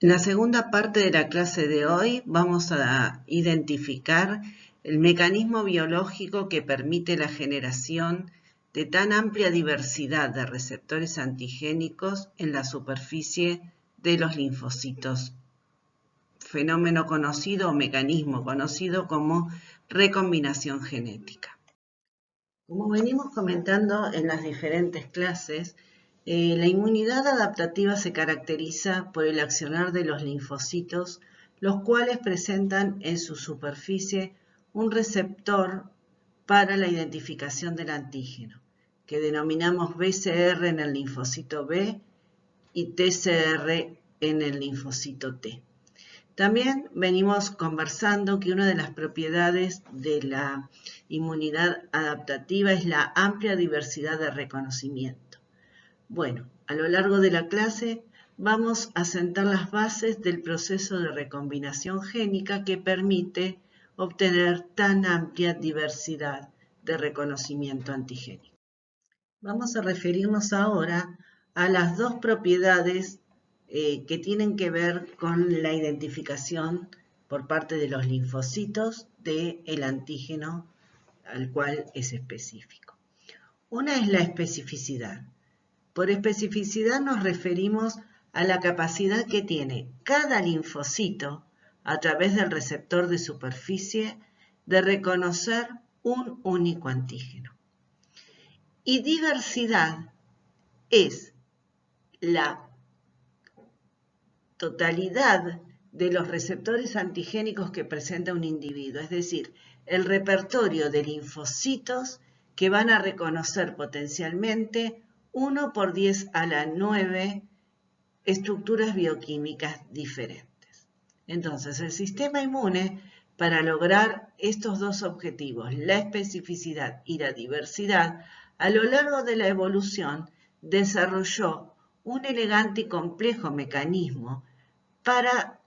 En la segunda parte de la clase de hoy vamos a identificar el mecanismo biológico que permite la generación de tan amplia diversidad de receptores antigénicos en la superficie de los linfocitos, fenómeno conocido o mecanismo conocido como recombinación genética. Como venimos comentando en las diferentes clases, la inmunidad adaptativa se caracteriza por el accionar de los linfocitos, los cuales presentan en su superficie un receptor para la identificación del antígeno, que denominamos BCR en el linfocito B y TCR en el linfocito T. También venimos conversando que una de las propiedades de la inmunidad adaptativa es la amplia diversidad de reconocimiento. Bueno, a lo largo de la clase vamos a sentar las bases del proceso de recombinación génica que permite obtener tan amplia diversidad de reconocimiento antigénico. Vamos a referirnos ahora a las dos propiedades que tienen que ver con la identificación por parte de los linfocitos del antígeno al cual es específico. Una es la especificidad. Por especificidad nos referimos a la capacidad que tiene cada linfocito a través del receptor de superficie de reconocer un único antígeno. Y diversidad es la totalidad de los receptores antigénicos que presenta un individuo, es decir, el repertorio de linfocitos que van a reconocer potencialmente 1 por 10 a la 9 estructuras bioquímicas diferentes. Entonces, el sistema inmune, para lograr estos dos objetivos, la especificidad y la diversidad, a lo largo de la evolución desarrolló un elegante y complejo mecanismo para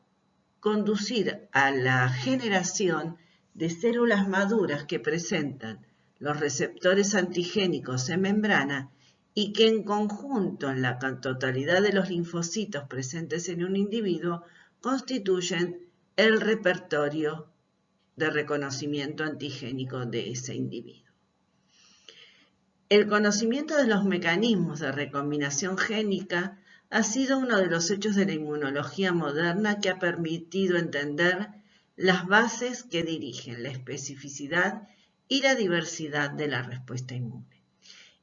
conducir a la generación de células maduras que presentan los receptores antigénicos en membrana y que en conjunto en la totalidad de los linfocitos presentes en un individuo constituyen el repertorio de reconocimiento antigénico de ese individuo. El conocimiento de los mecanismos de recombinación génica ha sido uno de los hechos de la inmunología moderna que ha permitido entender las bases que dirigen la especificidad y la diversidad de la respuesta inmune.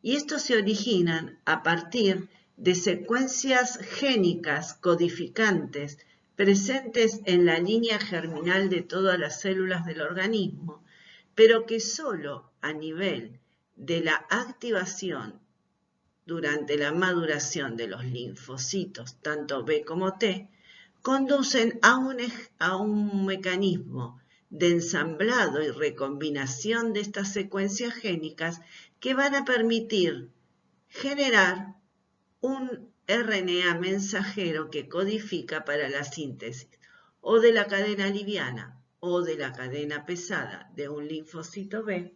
Y estos se originan a partir de secuencias génicas codificantes presentes en la línea germinal de todas las células del organismo, pero que solo a nivel de la activación durante la maduración de los linfocitos, tanto B como T, conducen a un mecanismo de ensamblado y recombinación de estas secuencias génicas que van a permitir generar un RNA mensajero que codifica para la síntesis o de la cadena liviana o de la cadena pesada de un linfocito B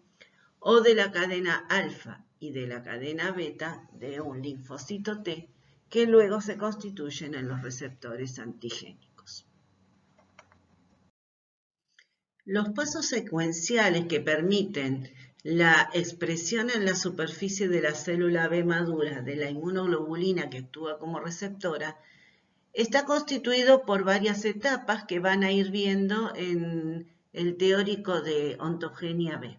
o de la cadena alfa y de la cadena beta de un linfocito T que luego se constituyen en los receptores antigénicos. Los pasos secuenciales que permiten la expresión en la superficie de la célula B madura de la inmunoglobulina que actúa como receptora está constituido por varias etapas que van a ir viendo en el teórico de ontogenia B.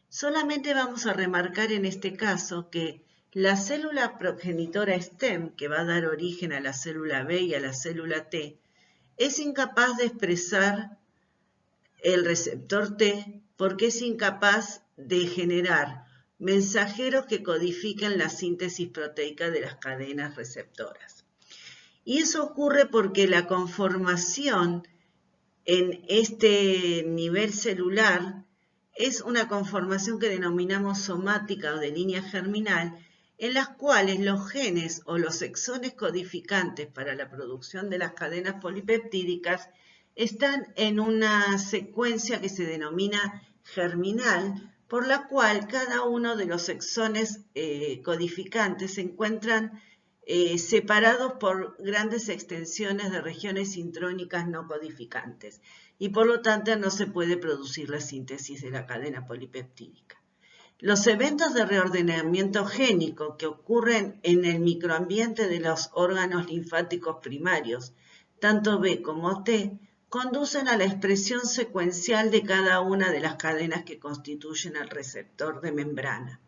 Solamente vamos a remarcar en este caso que la célula progenitora STEM, que va a dar origen a la célula B y a la célula T, es incapaz de expresar el receptor T porque es incapaz de generar mensajeros que codifiquen la síntesis proteica de las cadenas receptoras. Y eso ocurre porque la conformación en este nivel celular es una conformación que denominamos somática o de línea germinal, en las cuales los genes o los exones codificantes para la producción de las cadenas polipeptídicas están en una secuencia que se denomina germinal, por la cual cada uno de los exones codificantes se encuentran separados por grandes extensiones de regiones intrónicas no codificantes y por lo tanto no se puede producir la síntesis de la cadena polipeptídica. Los eventos de reordenamiento génico que ocurren en el microambiente de los órganos linfáticos primarios, tanto B como T, conducen a la expresión secuencial de cada una de las cadenas que constituyen el receptor de membrana.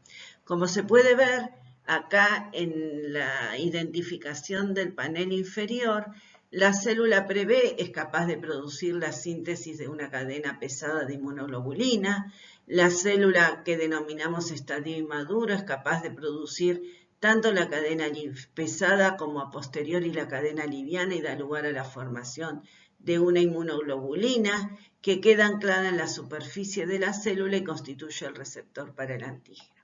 Como se puede ver acá en la identificación del panel inferior, la célula pre-B es capaz de producir la síntesis de una cadena pesada de inmunoglobulina. La célula que denominamos estadio inmaduro es capaz de producir tanto la cadena pesada como a posteriori la cadena liviana y da lugar a la formación de una inmunoglobulina que queda anclada en la superficie de la célula y constituye el receptor para el antígeno.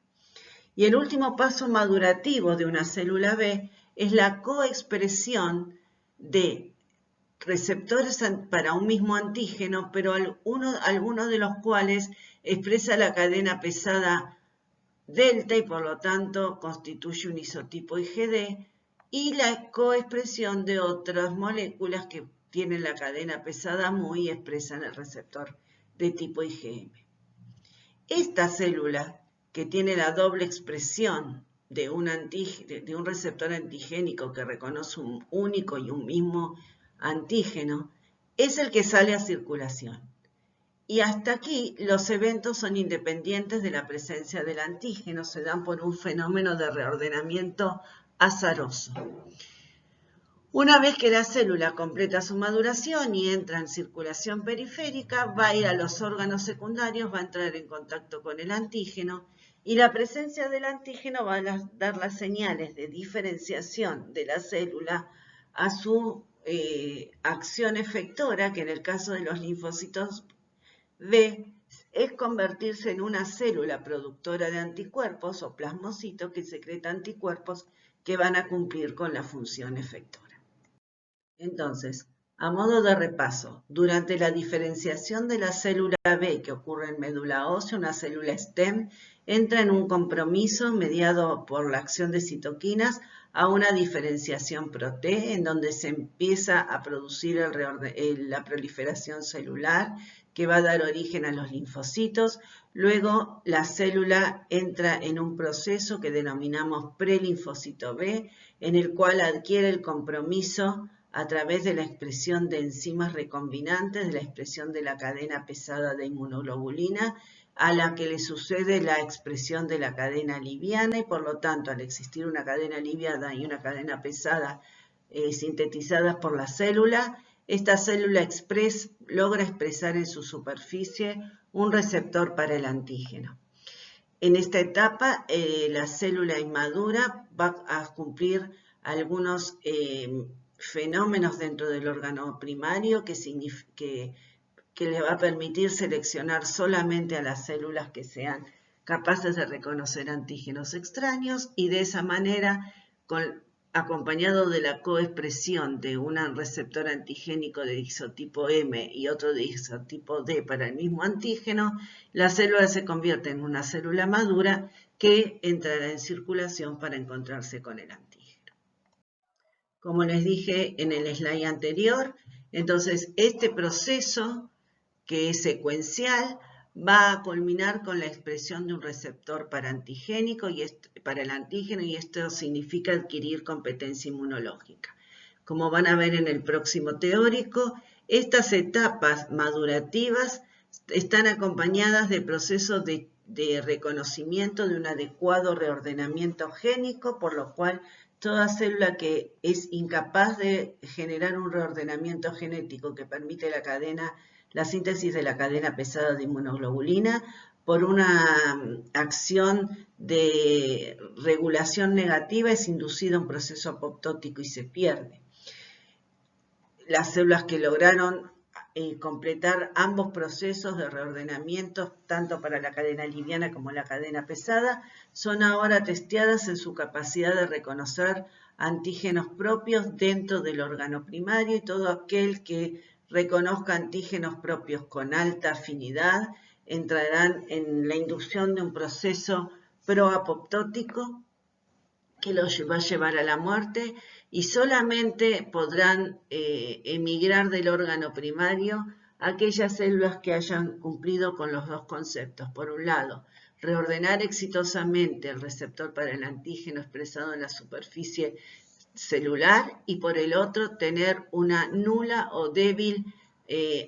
Y el último paso madurativo de una célula B es la coexpresión de receptores para un mismo antígeno, pero algunos de los cuales expresa la cadena pesada delta y por lo tanto constituye un isotipo IgD, y la coexpresión de otras moléculas que tienen la cadena pesada mu y expresan el receptor de tipo IgM. Esta célula, que tiene la doble expresión de un receptor antigénico que reconoce un único y un mismo antígeno, es el que sale a circulación. Y hasta aquí los eventos son independientes de la presencia del antígeno, se dan por un fenómeno de reordenamiento azaroso. Una vez que la célula completa su maduración y entra en circulación periférica, va a ir a los órganos secundarios, va a entrar en contacto con el antígeno y la presencia del antígeno va a dar las señales de diferenciación de la célula a su acción efectora, que en el caso de los linfocitos B es convertirse en una célula productora de anticuerpos o plasmocito que secreta anticuerpos que van a cumplir con la función efectora. Entonces, a modo de repaso, durante la diferenciación de la célula B que ocurre en médula ósea, una célula STEM entra en un compromiso mediado por la acción de citoquinas a una diferenciación pro-T, en donde se empieza a producir la proliferación celular que va a dar origen a los linfocitos. Luego, la célula entra en un proceso que denominamos prelinfocito B, en el cual adquiere el compromiso a través de la expresión de enzimas recombinantes, de la expresión de la cadena pesada de inmunoglobulina, a la que le sucede la expresión de la cadena liviana y por lo tanto al existir una cadena liviana y una cadena pesada sintetizadas por la célula, esta célula logra expresar en su superficie un receptor para el antígeno. En esta etapa la célula inmadura va a cumplir algunos fenómenos dentro del órgano primario que le va a permitir seleccionar solamente a las células que sean capaces de reconocer antígenos extraños y de esa manera, acompañado de la coexpresión de un receptor antigénico de isotipo M y otro de isotipo D para el mismo antígeno, la célula se convierte en una célula madura que entrará en circulación para encontrarse con el antígeno. Como les dije en el slide anterior, entonces este proceso, que es secuencial, va a culminar con la expresión de un receptor para el antígeno y esto significa adquirir competencia inmunológica. Como van a ver en el próximo teórico, estas etapas madurativas están acompañadas de procesos de reconocimiento de un adecuado reordenamiento génico, por lo cual toda célula que es incapaz de generar un reordenamiento genético que permite la síntesis de la cadena pesada de inmunoglobulina, por una acción de regulación negativa es inducida a un proceso apoptótico y se pierde. Las células que lograron completar ambos procesos de reordenamiento, tanto para la cadena liviana como la cadena pesada, son ahora testeadas en su capacidad de reconocer antígenos propios dentro del órgano primario y todo aquel que reconozca antígenos propios con alta afinidad entrarán en la inducción de un proceso proapoptótico que los va a llevar a la muerte y solamente podrán emigrar del órgano primario aquellas células que hayan cumplido con los dos conceptos. Por un lado, reordenar exitosamente el receptor para el antígeno expresado en la superficie celular y por el otro, tener una nula o débil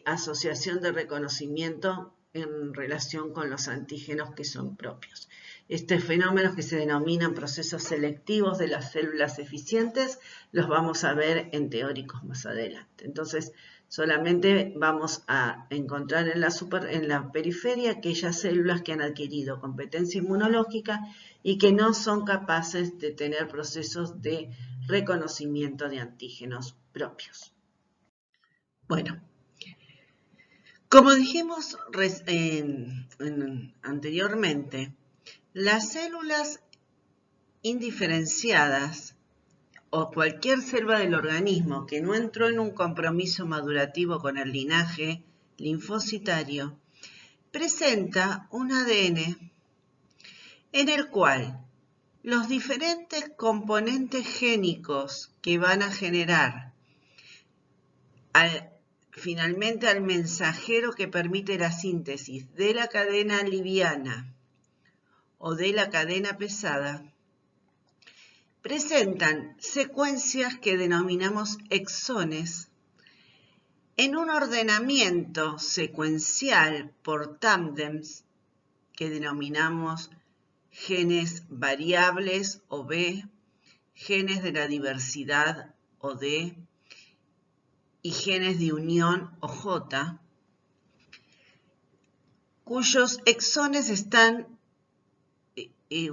asociación de reconocimiento en relación con los antígenos que son propios. Estos fenómenos que se denominan procesos selectivos de las células eficientes los vamos a ver en teóricos más adelante. Entonces, solamente vamos a encontrar en la periferia aquellas células que han adquirido competencia inmunológica y que no son capaces de tener procesos de reconocimiento de antígenos propios. Bueno, como dijimos anteriormente, las células indiferenciadas o cualquier célula del organismo que no entró en un compromiso madurativo con el linaje linfocitario presenta un ADN en el cual los diferentes componentes génicos que van a generar finalmente al mensajero que permite la síntesis de la cadena liviana o de la cadena pesada, presentan secuencias que denominamos exones en un ordenamiento secuencial por tándems que denominamos genes variables o B, genes de la diversidad o D y genes de unión o J, cuyos exones están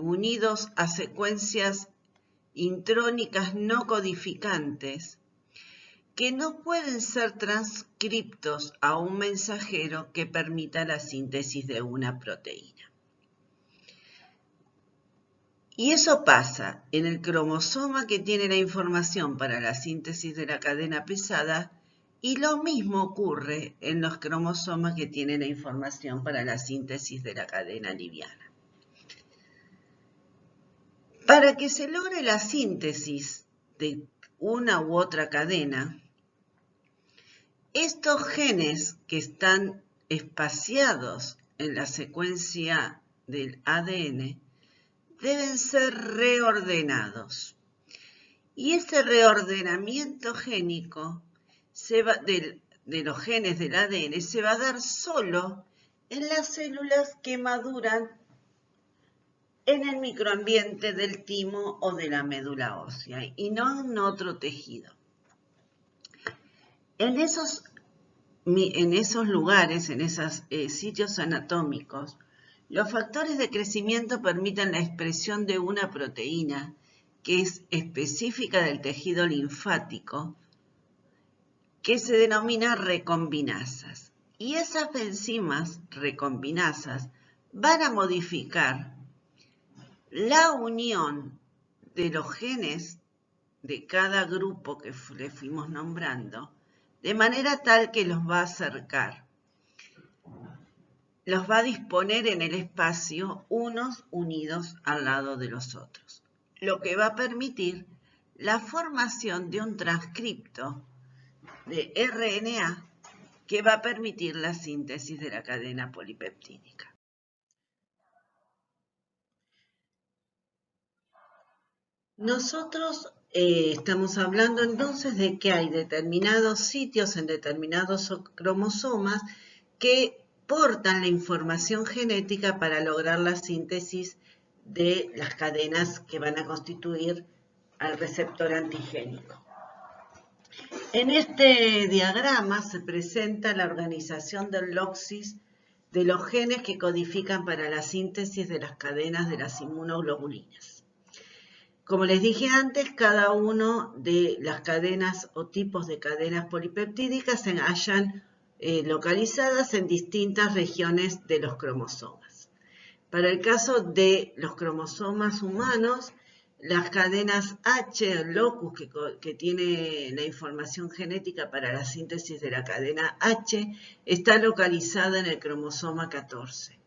unidos a secuencias intrónicas no codificantes que no pueden ser transcriptos a un mensajero que permita la síntesis de una proteína. Y eso pasa en el cromosoma que tiene la información para la síntesis de la cadena pesada y lo mismo ocurre en los cromosomas que tienen la información para la síntesis de la cadena liviana. Para que se logre la síntesis de una u otra cadena, estos genes que están espaciados en la secuencia del ADN deben ser reordenados. Y ese reordenamiento génico de los genes del ADN se va a dar solo en las células que maduran en el microambiente del timo o de la médula ósea y no en otro tejido. En esos lugares, en esos sitios anatómicos, los factores de crecimiento permiten la expresión de una proteína que es específica del tejido linfático, que se denomina recombinasas. Y esas enzimas recombinasas van a modificar la unión de los genes de cada grupo que le fuimos nombrando, de manera tal que los va a acercar. Los va a disponer en el espacio unos unidos al lado de los otros, lo que va a permitir la formación de un transcripto de RNA que va a permitir la síntesis de la cadena polipeptídica. Nosotros estamos hablando entonces de que hay determinados sitios en determinados cromosomas que portan la información genética para lograr la síntesis de las cadenas que van a constituir al receptor antigénico. En este diagrama se presenta la organización del loxis de los genes que codifican para la síntesis de las cadenas de las inmunoglobulinas. Como les dije antes, cada uno de las cadenas o tipos de cadenas polipeptídicas se hallan localizadas en distintas regiones de los cromosomas. Para el caso de los cromosomas humanos, las cadenas H, el locus que tiene la información genética para la síntesis de la cadena H, está localizada en el cromosoma 14.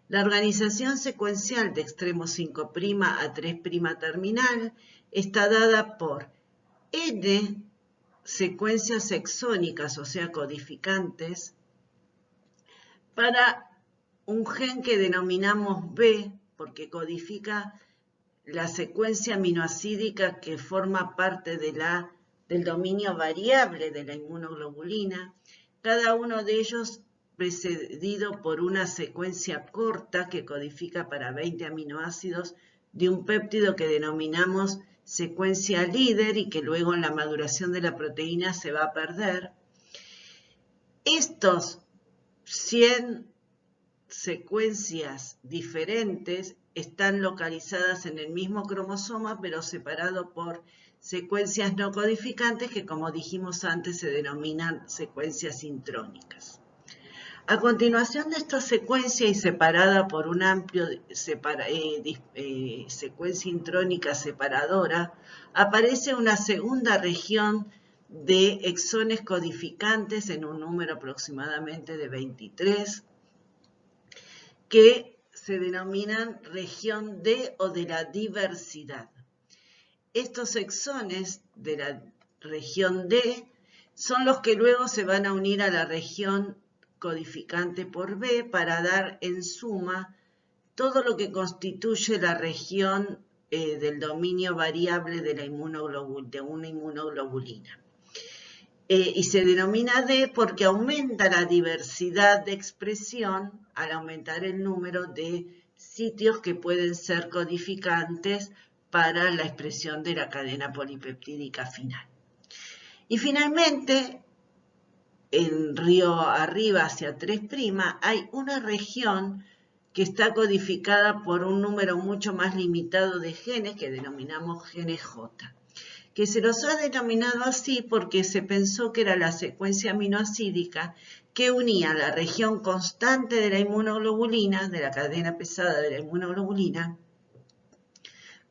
La organización secuencial de extremo 5' a 3' terminal está dada por n secuencias exónicas, o sea, codificantes, para un gen que denominamos B, porque codifica la secuencia aminoacídica que forma parte del dominio variable de la inmunoglobulina, cada uno de ellos precedido por una secuencia corta que codifica para 20 aminoácidos de un péptido que denominamos secuencia líder y que luego en la maduración de la proteína se va a perder. Estos 100 secuencias diferentes están localizadas en el mismo cromosoma, pero separado por secuencias no codificantes que, como dijimos antes, se denominan secuencias intrónicas. A continuación de esta secuencia y separada por un amplio secuencia intrónica separadora, aparece una segunda región de exones codificantes en un número aproximadamente de 23, que se denominan región D o de la diversidad. Estos exones de la región D son los que luego se van a unir a la región codificante por B para dar en suma todo lo que constituye la región del dominio variable de una inmunoglobulina. Y se denomina D porque aumenta la diversidad de expresión al aumentar el número de sitios que pueden ser codificantes para la expresión de la cadena polipeptídica final. Y finalmente, en río arriba hacia 3' hay una región que está codificada por un número mucho más limitado de genes que denominamos genes J, que se los ha denominado así porque se pensó que era la secuencia aminoacídica que unía la región constante de la inmunoglobulina, de la cadena pesada de la inmunoglobulina,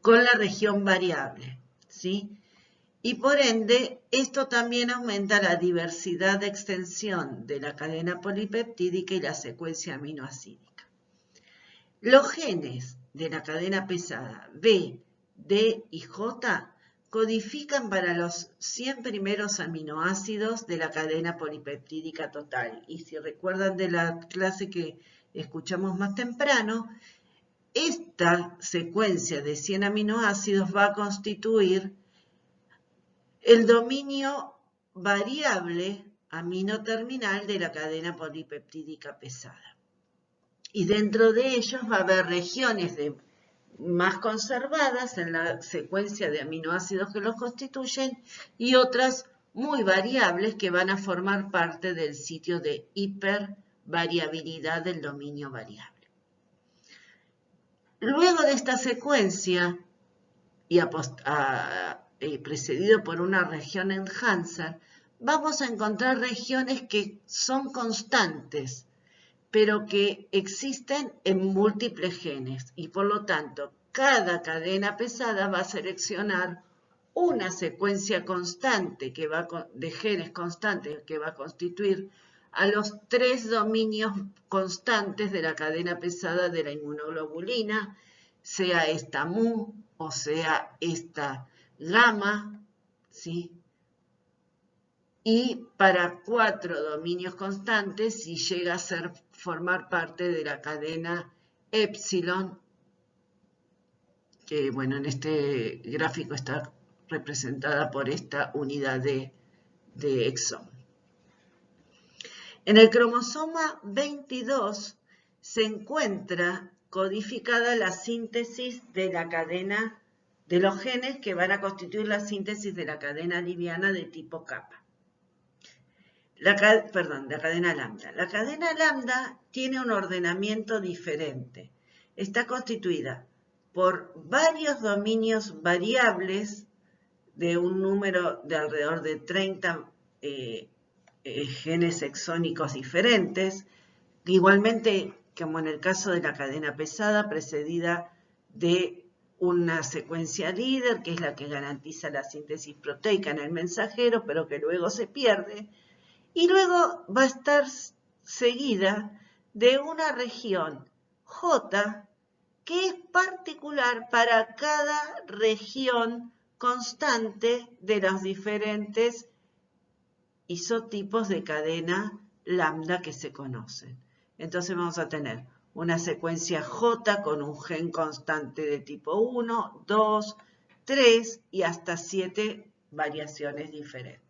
con la región variable, ¿sí? Y por ende, esto también aumenta la diversidad de extensión de la cadena polipeptídica y la secuencia aminoacídica. Los genes de la cadena pesada B, D y J codifican para los 100 primeros aminoácidos de la cadena polipeptídica total. Y si recuerdan de la clase que escuchamos más temprano, esta secuencia de 100 aminoácidos va a constituir el dominio variable aminoterminal de la cadena polipeptídica pesada. Y dentro de ellos va a haber regiones más conservadas en la secuencia de aminoácidos que los constituyen y otras muy variables que van a formar parte del sitio de hipervariabilidad del dominio variable. Luego de esta secuencia y precedido por una región enhancer, vamos a encontrar regiones que son constantes, pero que existen en múltiples genes y por lo tanto cada cadena pesada va a seleccionar una secuencia constante de genes constantes que va a constituir a los 3 dominios constantes de la cadena pesada de la inmunoglobulina, sea esta mu o sea esta gamma, ¿sí? Y para 4 dominios constantes, si llega a formar parte de la cadena epsilon, que bueno, en este gráfico está representada por esta unidad de exón. En el cromosoma 22 se encuentra codificada la síntesis de la cadena de los genes que van a constituir la síntesis de la cadena liviana de tipo kappa. La cadena lambda. La cadena lambda tiene un ordenamiento diferente. Está constituida por varios dominios variables de un número de alrededor de 30 genes exónicos diferentes, igualmente como en el caso de la cadena pesada, precedida de una secuencia líder, que es la que garantiza la síntesis proteica en el mensajero, pero que luego se pierde, y luego va a estar seguida de una región J, que es particular para cada región constante de los diferentes isotipos de cadena lambda que se conocen. Entonces vamos a tener una secuencia J con un gen constante de tipo 1, 2, 3 y hasta 7 variaciones diferentes.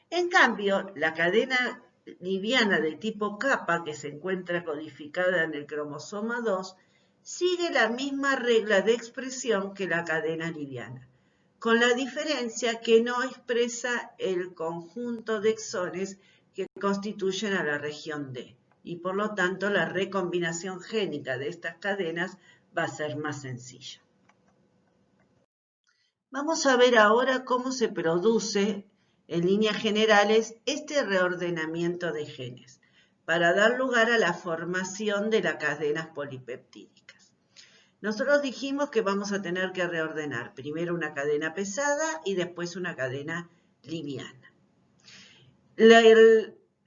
En cambio, la cadena liviana de tipo kappa, que se encuentra codificada en el cromosoma 2, sigue la misma regla de expresión que la cadena liviana, con la diferencia que no expresa el conjunto de exones que constituyen a la región D, y por lo tanto la recombinación génica de estas cadenas va a ser más sencilla. Vamos a ver ahora cómo se produce en líneas generales este reordenamiento de genes para dar lugar a la formación de las cadenas polipeptídicas. Nosotros dijimos que vamos a tener que reordenar primero una cadena pesada y después una cadena liviana.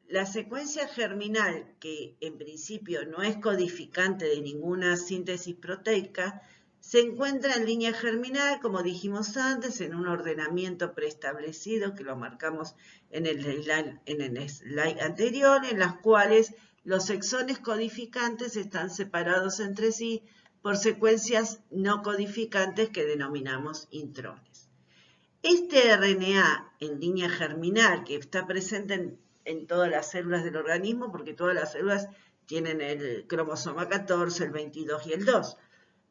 La secuencia germinal, que en principio no es codificante de ninguna síntesis proteica, se encuentra en línea germinal, como dijimos antes, en un ordenamiento preestablecido, que lo marcamos en el slide anterior, en las cuales los exones codificantes están separados entre sí por secuencias no codificantes que denominamos intrones. Este RNA en línea germinal, que está presente en todas las células del organismo, porque todas las células tienen el cromosoma 14, el 22 y el 2,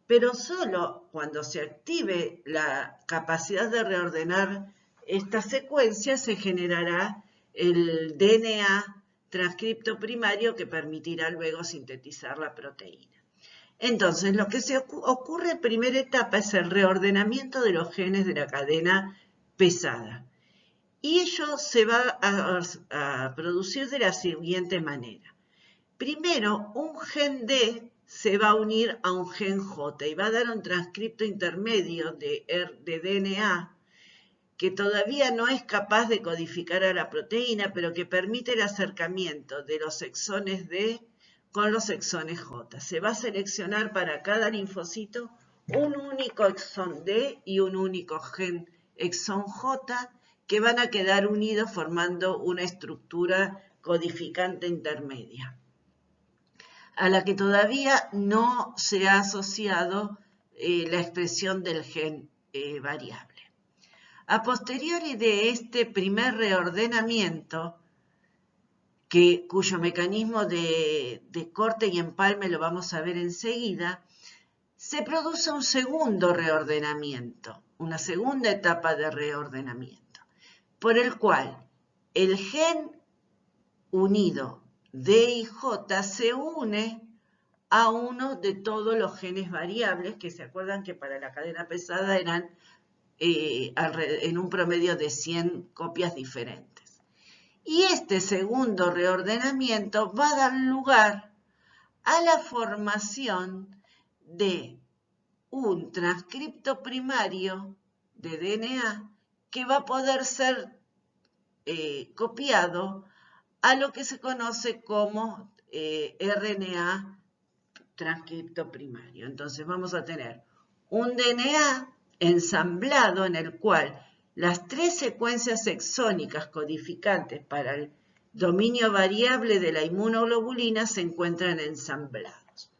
pero solo cuando se active la capacidad de reordenar esta secuencia se generará el DNA transcripto primario que permitirá luego sintetizar la proteína. Entonces, lo que se ocurre en primera etapa es el reordenamiento de los genes de la cadena pesada. Y ello se va a producir de la siguiente manera. Primero, un gen D se va a unir a un gen J y va a dar un transcripto intermedio de DNA que todavía no es capaz de codificar a la proteína, pero que permite el acercamiento de los exones D con los exones J. Se va a seleccionar para cada linfocito un único exón D y un único gen exón J que van a quedar unidos formando una estructura codificante intermedia, a la que todavía no se ha asociado la expresión del gen variable. A posteriori de este primer reordenamiento, cuyo mecanismo de corte y empalme lo vamos a ver enseguida, se produce un segundo reordenamiento, una segunda etapa de reordenamiento, por el cual el gen unido D y J se une a uno de todos los genes variables, que se acuerdan que para la cadena pesada eran en un promedio de 100 copias diferentes. Y este segundo reordenamiento va a dar lugar a la formación de un transcripto primario de DNA que va a poder ser copiado a lo que se conoce como RNA transcripto primario. Entonces vamos a tener un DNA ensamblado en el cual las tres secuencias exónicas codificantes para el dominio variable de la inmunoglobulina se encuentran ensamblados.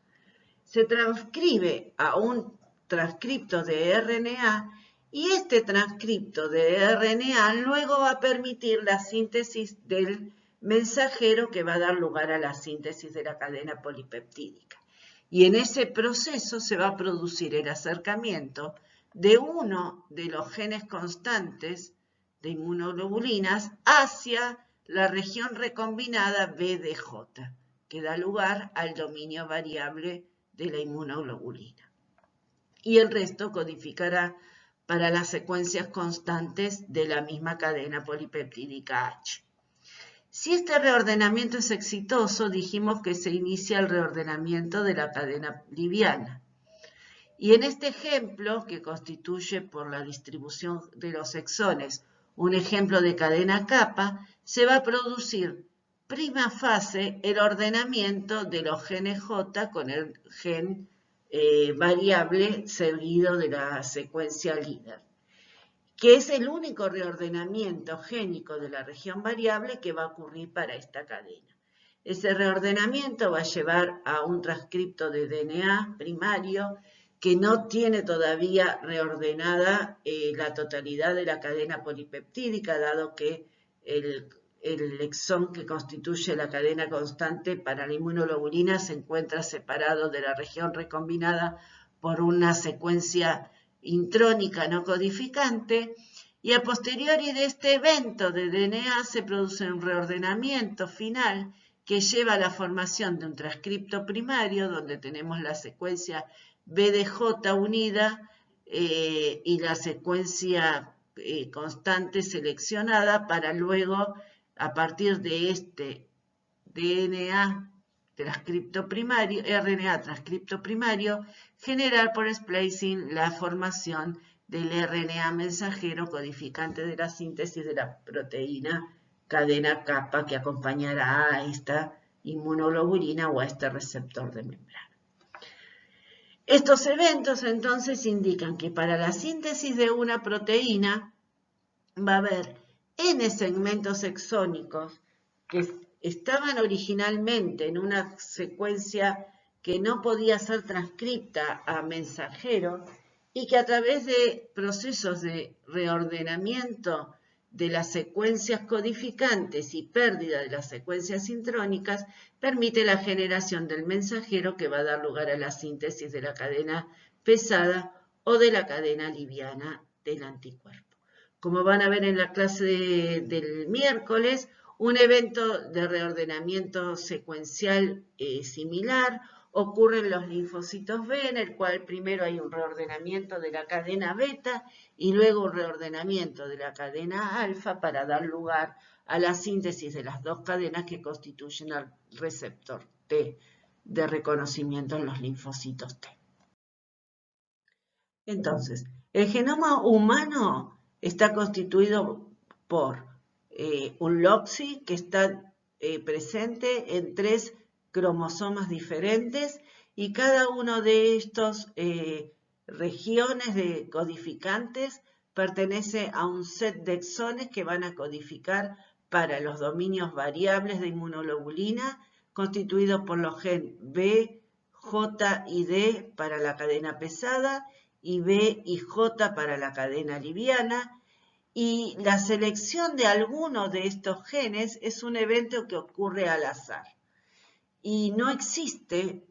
Se transcribe a un transcripto de RNA y este transcripto de RNA luego va a permitir la síntesis del mensajero que va a dar lugar a la síntesis de la cadena polipeptídica. Y en ese proceso se va a producir el acercamiento de uno de los genes constantes de inmunoglobulinas hacia la región recombinada BDJ, que da lugar al dominio variable de la inmunoglobulina. Y el resto codificará para las secuencias constantes de la misma cadena polipeptídica H. Si este reordenamiento es exitoso, dijimos que se inicia el reordenamiento de la cadena liviana. Y en este ejemplo, que constituye por la distribución de los exones un ejemplo de cadena kappa, se va a producir prima fase el ordenamiento de los genes J con el gen variable seguido de la secuencia líder, que es el único reordenamiento génico de la región variable que va a ocurrir para esta cadena. Ese reordenamiento va a llevar a un transcripto de DNA primario que no tiene todavía reordenada la totalidad de la cadena polipeptídica, dado que el exón que constituye la cadena constante para la inmunoglobulina se encuentra separado de la región recombinada por una secuencia intrónica no codificante, y a posteriori de este evento de DNA se produce un reordenamiento final que lleva a la formación de un transcripto primario donde tenemos la secuencia BDJ unida y la secuencia constante seleccionada para luego, a partir de este DNA transcripto primario, RNA transcripto primario, generar por splicing la formación del RNA mensajero codificante de la síntesis de la proteína cadena kappa que acompañará a esta inmunoglobulina o a este receptor de membrana. Estos eventos entonces indican que para la síntesis de una proteína va a haber N segmentos exónicos que estaban originalmente en una secuencia que no podía ser transcripta a mensajero y que a través de procesos de reordenamiento de las secuencias codificantes y pérdida de las secuencias intrónicas permite la generación del mensajero que va a dar lugar a la síntesis de la cadena pesada o de la cadena liviana del anticuerpo. Como van a ver en la clase del miércoles, un evento de reordenamiento secuencial similar ocurre en los linfocitos B, en el cual primero hay un reordenamiento de la cadena beta y luego un reordenamiento de la cadena alfa para dar lugar a la síntesis de las dos cadenas que constituyen al receptor T de reconocimiento en los linfocitos T. Entonces, el genoma humano está constituido por un LOXI que está presente en 3 cromosomas diferentes y cada uno de estos regiones de codificantes pertenece a un set de exones que van a codificar para los dominios variables de inmunoglobulina constituidos por los genes B, J y D para la cadena pesada y B y J para la cadena liviana, y la selección de alguno de estos genes es un evento que ocurre al azar. Y no existe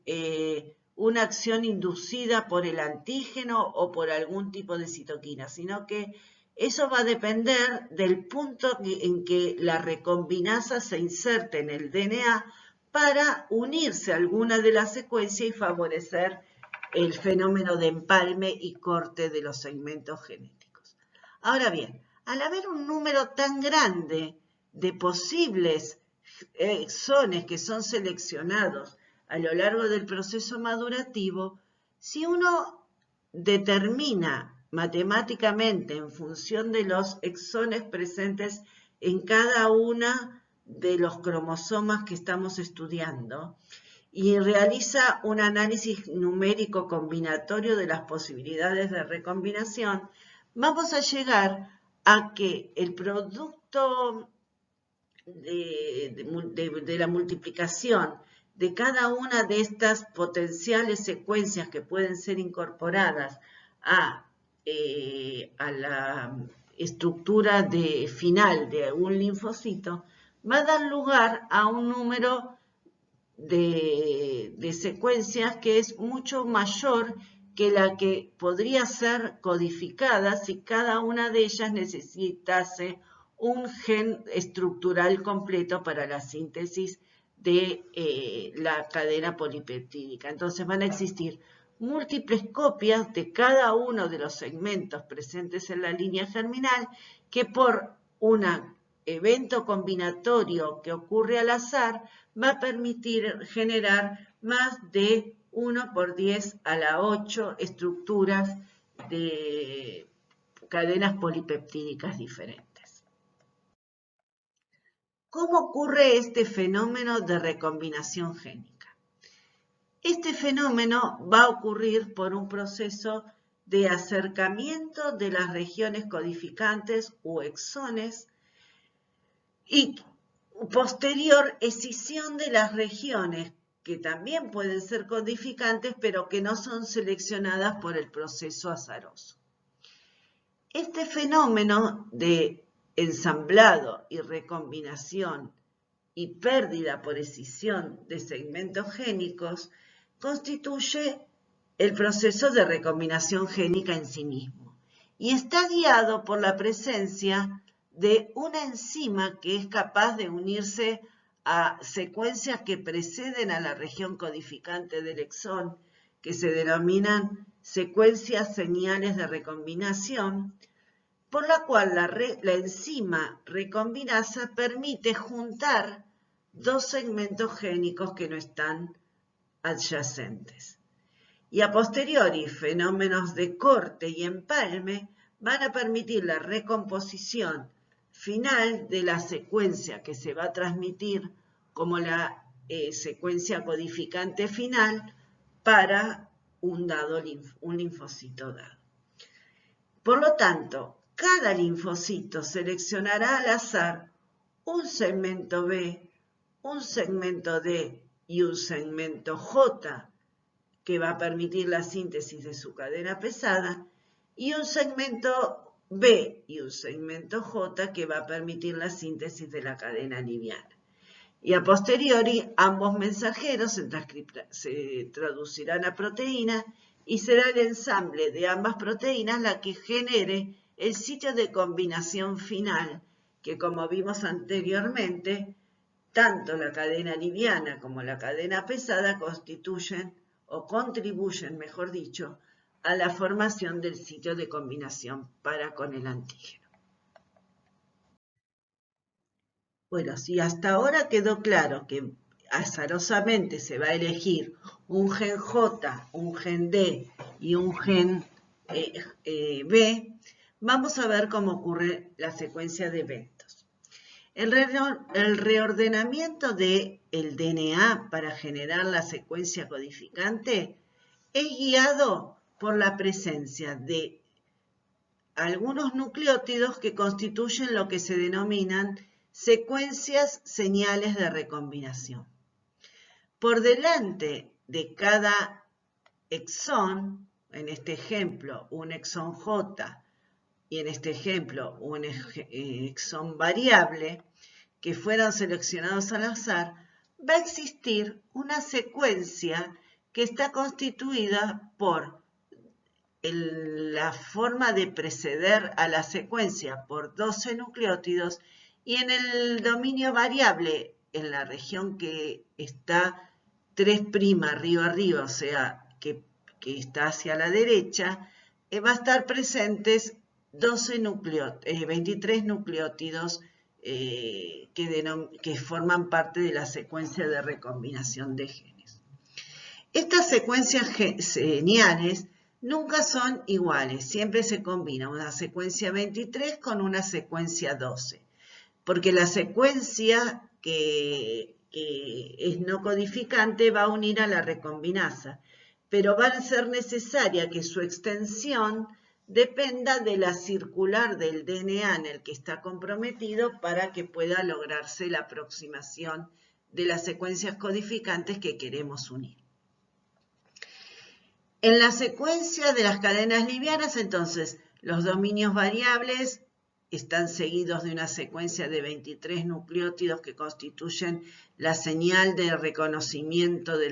una acción inducida por el antígeno o por algún tipo de citoquina, sino que eso va a depender del punto en que la recombinasa se inserte en el DNA para unirse a alguna de las secuencias y favorecer el fenómeno de empalme y corte de los segmentos genéticos. Ahora bien, al haber un número tan grande de posibles exones que son seleccionados a lo largo del proceso madurativo, si uno determina matemáticamente en función de los exones presentes en cada una de los cromosomas que estamos estudiando y realiza un análisis numérico combinatorio de las posibilidades de recombinación, vamos a llegar a que el producto de la multiplicación de cada una de estas potenciales secuencias que pueden ser incorporadas a la estructura final de un linfocito va a dar lugar a un número de secuencias que es mucho mayor que la que podría ser codificada si cada una de ellas necesitase un gen estructural completo para la síntesis de la cadena polipeptídica. Entonces van a existir múltiples copias de cada uno de los segmentos presentes en la línea germinal que por un evento combinatorio que ocurre al azar va a permitir generar más de 1 por 10 a la 8 estructuras de cadenas polipeptídicas diferentes. ¿Cómo ocurre este fenómeno de recombinación génica? Este fenómeno va a ocurrir por un proceso de acercamiento de las regiones codificantes u exones y posterior escisión de las regiones que también pueden ser codificantes pero que no son seleccionadas por el proceso azaroso. Este fenómeno de ensamblado y recombinación y pérdida por escisión de segmentos génicos constituye el proceso de recombinación génica en sí mismo y está guiado por la presencia de una enzima que es capaz de unirse a secuencias que preceden a la región codificante del exón, que se denominan secuencias señales de recombinación, por la cual la enzima recombinasa permite juntar dos segmentos génicos que no están adyacentes. Y a posteriori, fenómenos de corte y empalme van a permitir la recomposición final de la secuencia que se va a transmitir como la secuencia codificante final para un linfocito dado. Por lo tanto, cada linfocito seleccionará al azar un segmento B, un segmento D y un segmento J, que va a permitir la síntesis de su cadena pesada, y un segmento B y un segmento J, que va a permitir la síntesis de la cadena liviana. Y a posteriori, ambos mensajeros se traducirán a proteína y será el ensamble de ambas proteínas la que genere el sitio de combinación final, que como vimos anteriormente, tanto la cadena liviana como la cadena pesada constituyen o contribuyen, mejor dicho, a la formación del sitio de combinación para con el antígeno. Bueno, si hasta ahora quedó claro que azarosamente se va a elegir un gen J, un gen D y un gen B, vamos a ver cómo ocurre la secuencia de eventos. El reordenamiento del DNA para generar la secuencia codificante es guiado por la presencia de algunos nucleótidos que constituyen lo que se denominan secuencias señales de recombinación. Por delante de cada exón, en este ejemplo un exón J y en este ejemplo un exón variable que fueron seleccionados al azar, va a existir una secuencia que está constituida por la forma de preceder a la secuencia por 12 nucleótidos y en el dominio variable, en la región que está 3' arriba, o sea, que está hacia la derecha, va a estar presentes 23 nucleótidos que forman parte de la secuencia de recombinación de genes. Estas secuencias señales nunca son iguales, siempre se combina una secuencia 23 con una secuencia 12, porque la secuencia que es no codificante va a unir a la recombinasa, pero va a ser necesaria que su extensión dependa de la circular del DNA en el que está comprometido para que pueda lograrse la aproximación de las secuencias codificantes que queremos unir. En la secuencia de las cadenas livianas, entonces, los dominios variables están seguidos de una secuencia de 23 nucleótidos que constituyen la señal de reconocimiento de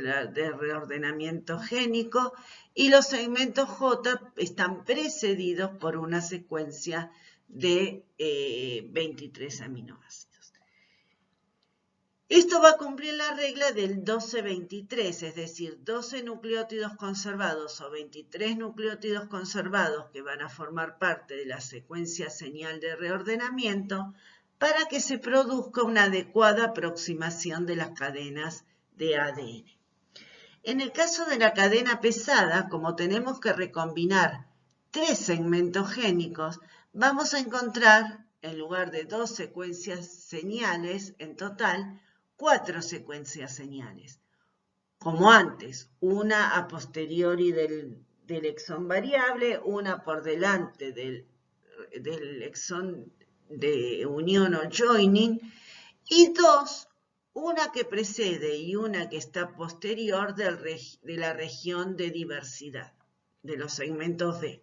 reordenamiento génico y los segmentos J están precedidos por una secuencia de 23 aminoácidos. Esto va a cumplir la regla del 12-23, es decir, 12 nucleótidos conservados o 23 nucleótidos conservados que van a formar parte de la secuencia señal de reordenamiento para que se produzca una adecuada aproximación de las cadenas de ADN. En el caso de la cadena pesada, como tenemos que recombinar 3 segmentos génicos, vamos a encontrar en lugar de 2 secuencias señales, en total, 4 secuencias señales. Como antes, una a posteriori del exón variable, una por delante del exón de unión o joining, y 2, una que precede y una que está posterior de la región de diversidad, de los segmentos D.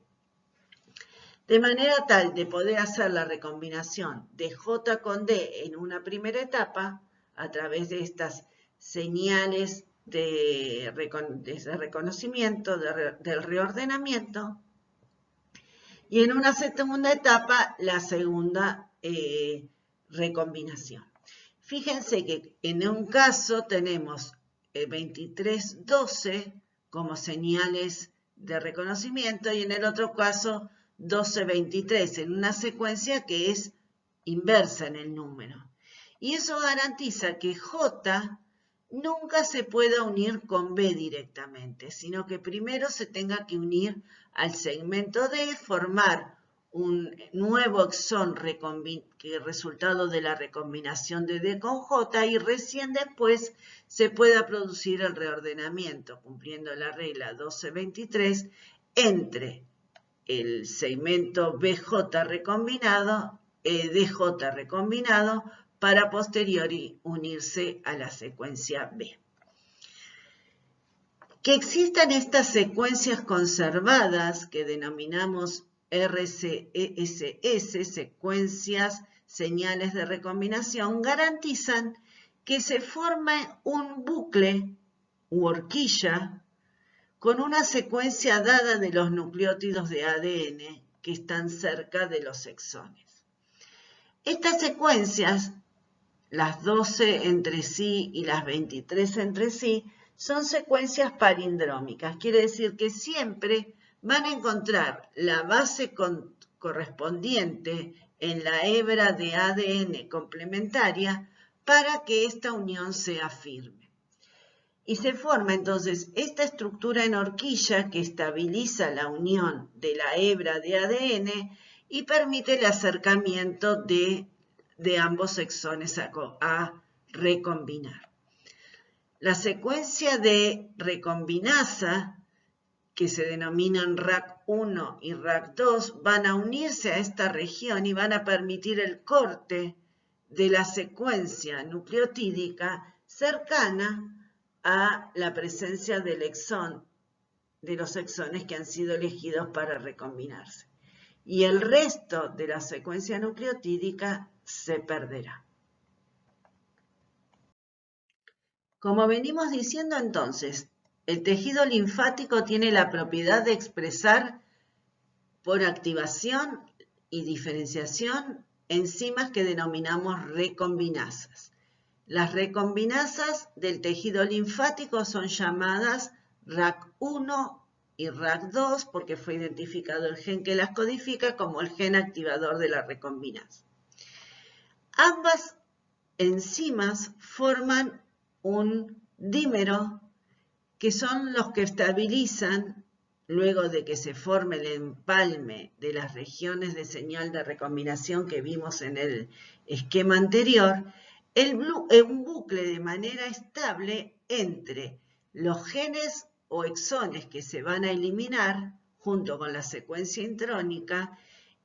De manera tal de poder hacer la recombinación de J con D en una primera etapa, a través de estas señales de reconocimiento, del reordenamiento, y en una segunda etapa, la segunda recombinación. Fíjense que en un caso tenemos 2312 como señales de reconocimiento y en el otro caso 1223, en una secuencia que es inversa en el número. Y eso garantiza que J nunca se pueda unir con B directamente, sino que primero se tenga que unir al segmento D, formar un nuevo exón resultado de la recombinación de D con J y recién después se pueda producir el reordenamiento, cumpliendo la regla 1223, entre el segmento BJ recombinado, DJ recombinado, para posteriori unirse a la secuencia B. Que existan estas secuencias conservadas que denominamos RCESS, secuencias señales de recombinación, garantizan que se forme un bucle u horquilla con una secuencia dada de los nucleótidos de ADN que están cerca de los exones. Estas secuencias, las 12 entre sí y las 23 entre sí, son secuencias palindrómicas. Quiere decir que siempre van a encontrar la base correspondiente en la hebra de ADN complementaria para que esta unión sea firme. Y se forma entonces esta estructura en horquilla que estabiliza la unión de la hebra de ADN y permite el acercamiento de ambos exones a recombinar. La secuencia de recombinasa, que se denominan RAC1 y RAC2, van a unirse a esta región y van a permitir el corte de la secuencia nucleotídica cercana a la presencia del exón, de los exones que han sido elegidos para recombinarse. Y el resto de la secuencia nucleotídica se perderá. Como venimos diciendo entonces, el tejido linfático tiene la propiedad de expresar por activación y diferenciación enzimas que denominamos recombinasas. Las recombinasas del tejido linfático son llamadas RAC1 y RAC2 porque fue identificado el gen que las codifica como el gen activador de la recombinasa. Ambas enzimas forman un dímero que son los que estabilizan, luego de que se forme el empalme de las regiones de señal de recombinación que vimos en el esquema anterior, un bucle de manera estable entre los genes o exones que se van a eliminar junto con la secuencia intrónica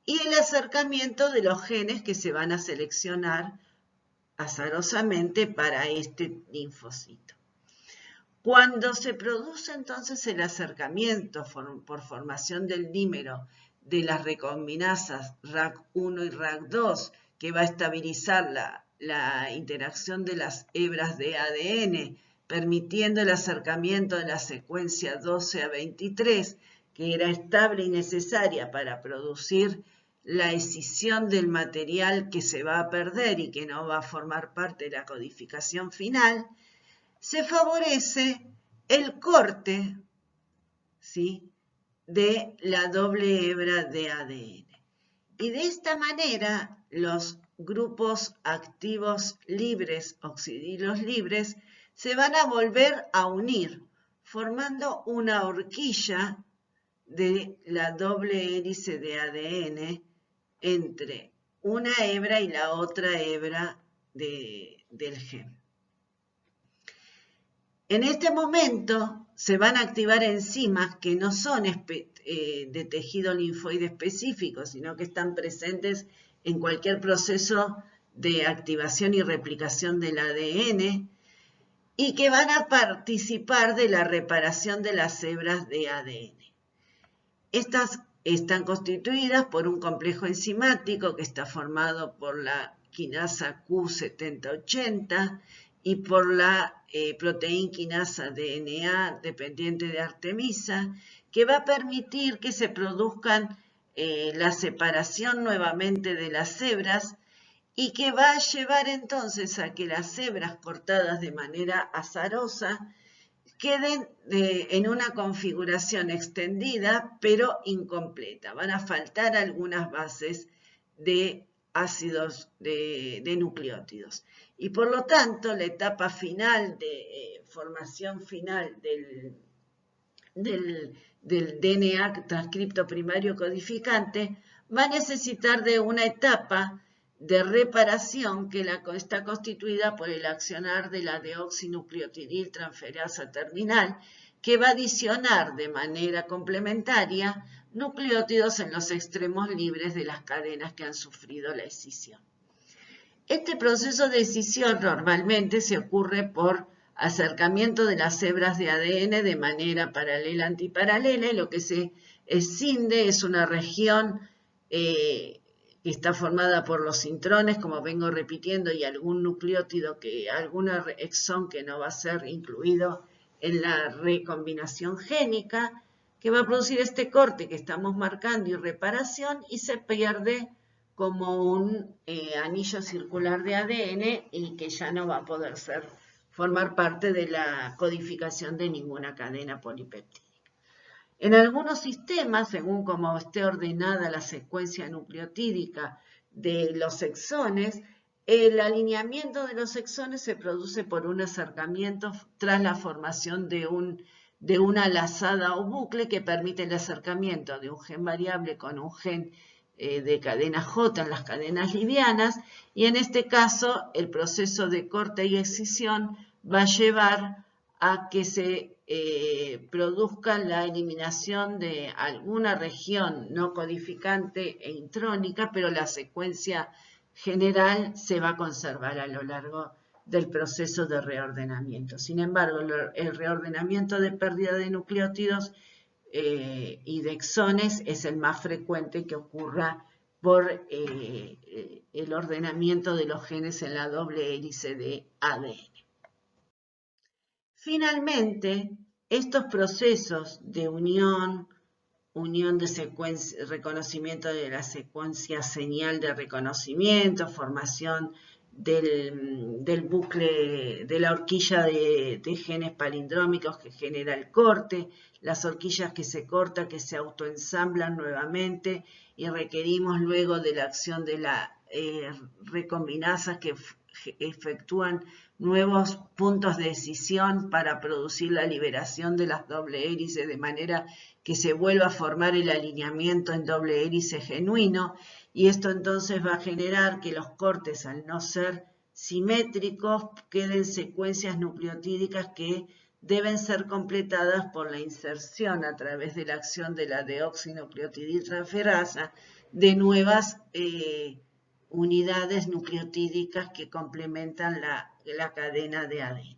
y el acercamiento de los genes que se van a seleccionar azarosamente para este linfocito. Cuando se produce entonces el acercamiento por formación del dímero de las recombinasas RAC1 y RAC2, que va a estabilizar la interacción de las hebras de ADN, permitiendo el acercamiento de la secuencia 12 a 23, que era estable y necesaria para producir la escisión del material que se va a perder y que no va a formar parte de la codificación final, se favorece el corte, ¿sí?, de la doble hebra de ADN. Y de esta manera, los grupos activos libres, oxidilos libres, se van a volver a unir, formando una horquilla de la doble hélice de ADN entre una hebra y la otra hebra del gen. En este momento se van a activar enzimas que no son de tejido linfoide específico, sino que están presentes en cualquier proceso de activación y replicación del ADN y que van a participar de la reparación de las hebras de ADN. Estas están constituidas por un complejo enzimático que está formado por la quinasa Q7080 y por la proteína quinasa DNA dependiente de Artemisa, que va a permitir que se produzcan la separación nuevamente de las hebras y que va a llevar entonces a que las hebras cortadas de manera azarosa queden en una configuración extendida pero incompleta. Van a faltar algunas bases de ácidos de nucleótidos. Y por lo tanto, la etapa final de formación final del DNA transcripto primario codificante va a necesitar de una etapa de reparación que está constituida por el accionar de la deoxinucleotidil transferasa terminal, que va a adicionar de manera complementaria nucleótidos en los extremos libres de las cadenas que han sufrido la escisión. Este proceso de escisión normalmente se ocurre por acercamiento de las hebras de ADN de manera paralela-antiparalela, y lo que se escinde es una región que está formada por los intrones, como vengo repitiendo, y algún nucleótido, algún exón que no va a ser incluido en la recombinación génica, que va a producir este corte que estamos marcando y reparación, y se pierde como un anillo circular de ADN y que ya no va a poder formar parte de la codificación de ninguna cadena polipeptídica. En algunos sistemas, según como esté ordenada la secuencia nucleotídica de los exones, el alineamiento de los exones se produce por un acercamiento tras la formación de una lazada o bucle que permite el acercamiento de un gen variable con un gen de cadena J en las cadenas livianas, y en este caso el proceso de corte y excisión va a llevar a que se produzca la eliminación de alguna región no codificante e intrónica, pero la secuencia general se va a conservar a lo largo del proceso de reordenamiento. Sin embargo, el reordenamiento de pérdida de nucleótidos y de exones es el más frecuente que ocurra por el ordenamiento de los genes en la doble hélice de ADN. Finalmente, estos procesos de unión de secuencia, reconocimiento de la secuencia señal de reconocimiento, formación del bucle, de la horquilla de genes palindrómicos que genera el corte, las horquillas que se cortan, que se autoensamblan nuevamente y requerimos luego de la acción de la recombinasas que efectúan nuevos puntos de escisión para producir la liberación de las doble hélices de manera que se vuelva a formar el alineamiento en doble hélice genuino, y esto entonces va a generar que los cortes, al no ser simétricos, queden secuencias nucleotídicas que deben ser completadas por la inserción a través de la acción de la deoxinucleotidil transferasa de nuevas unidades nucleotídicas que complementan la cadena de ADN.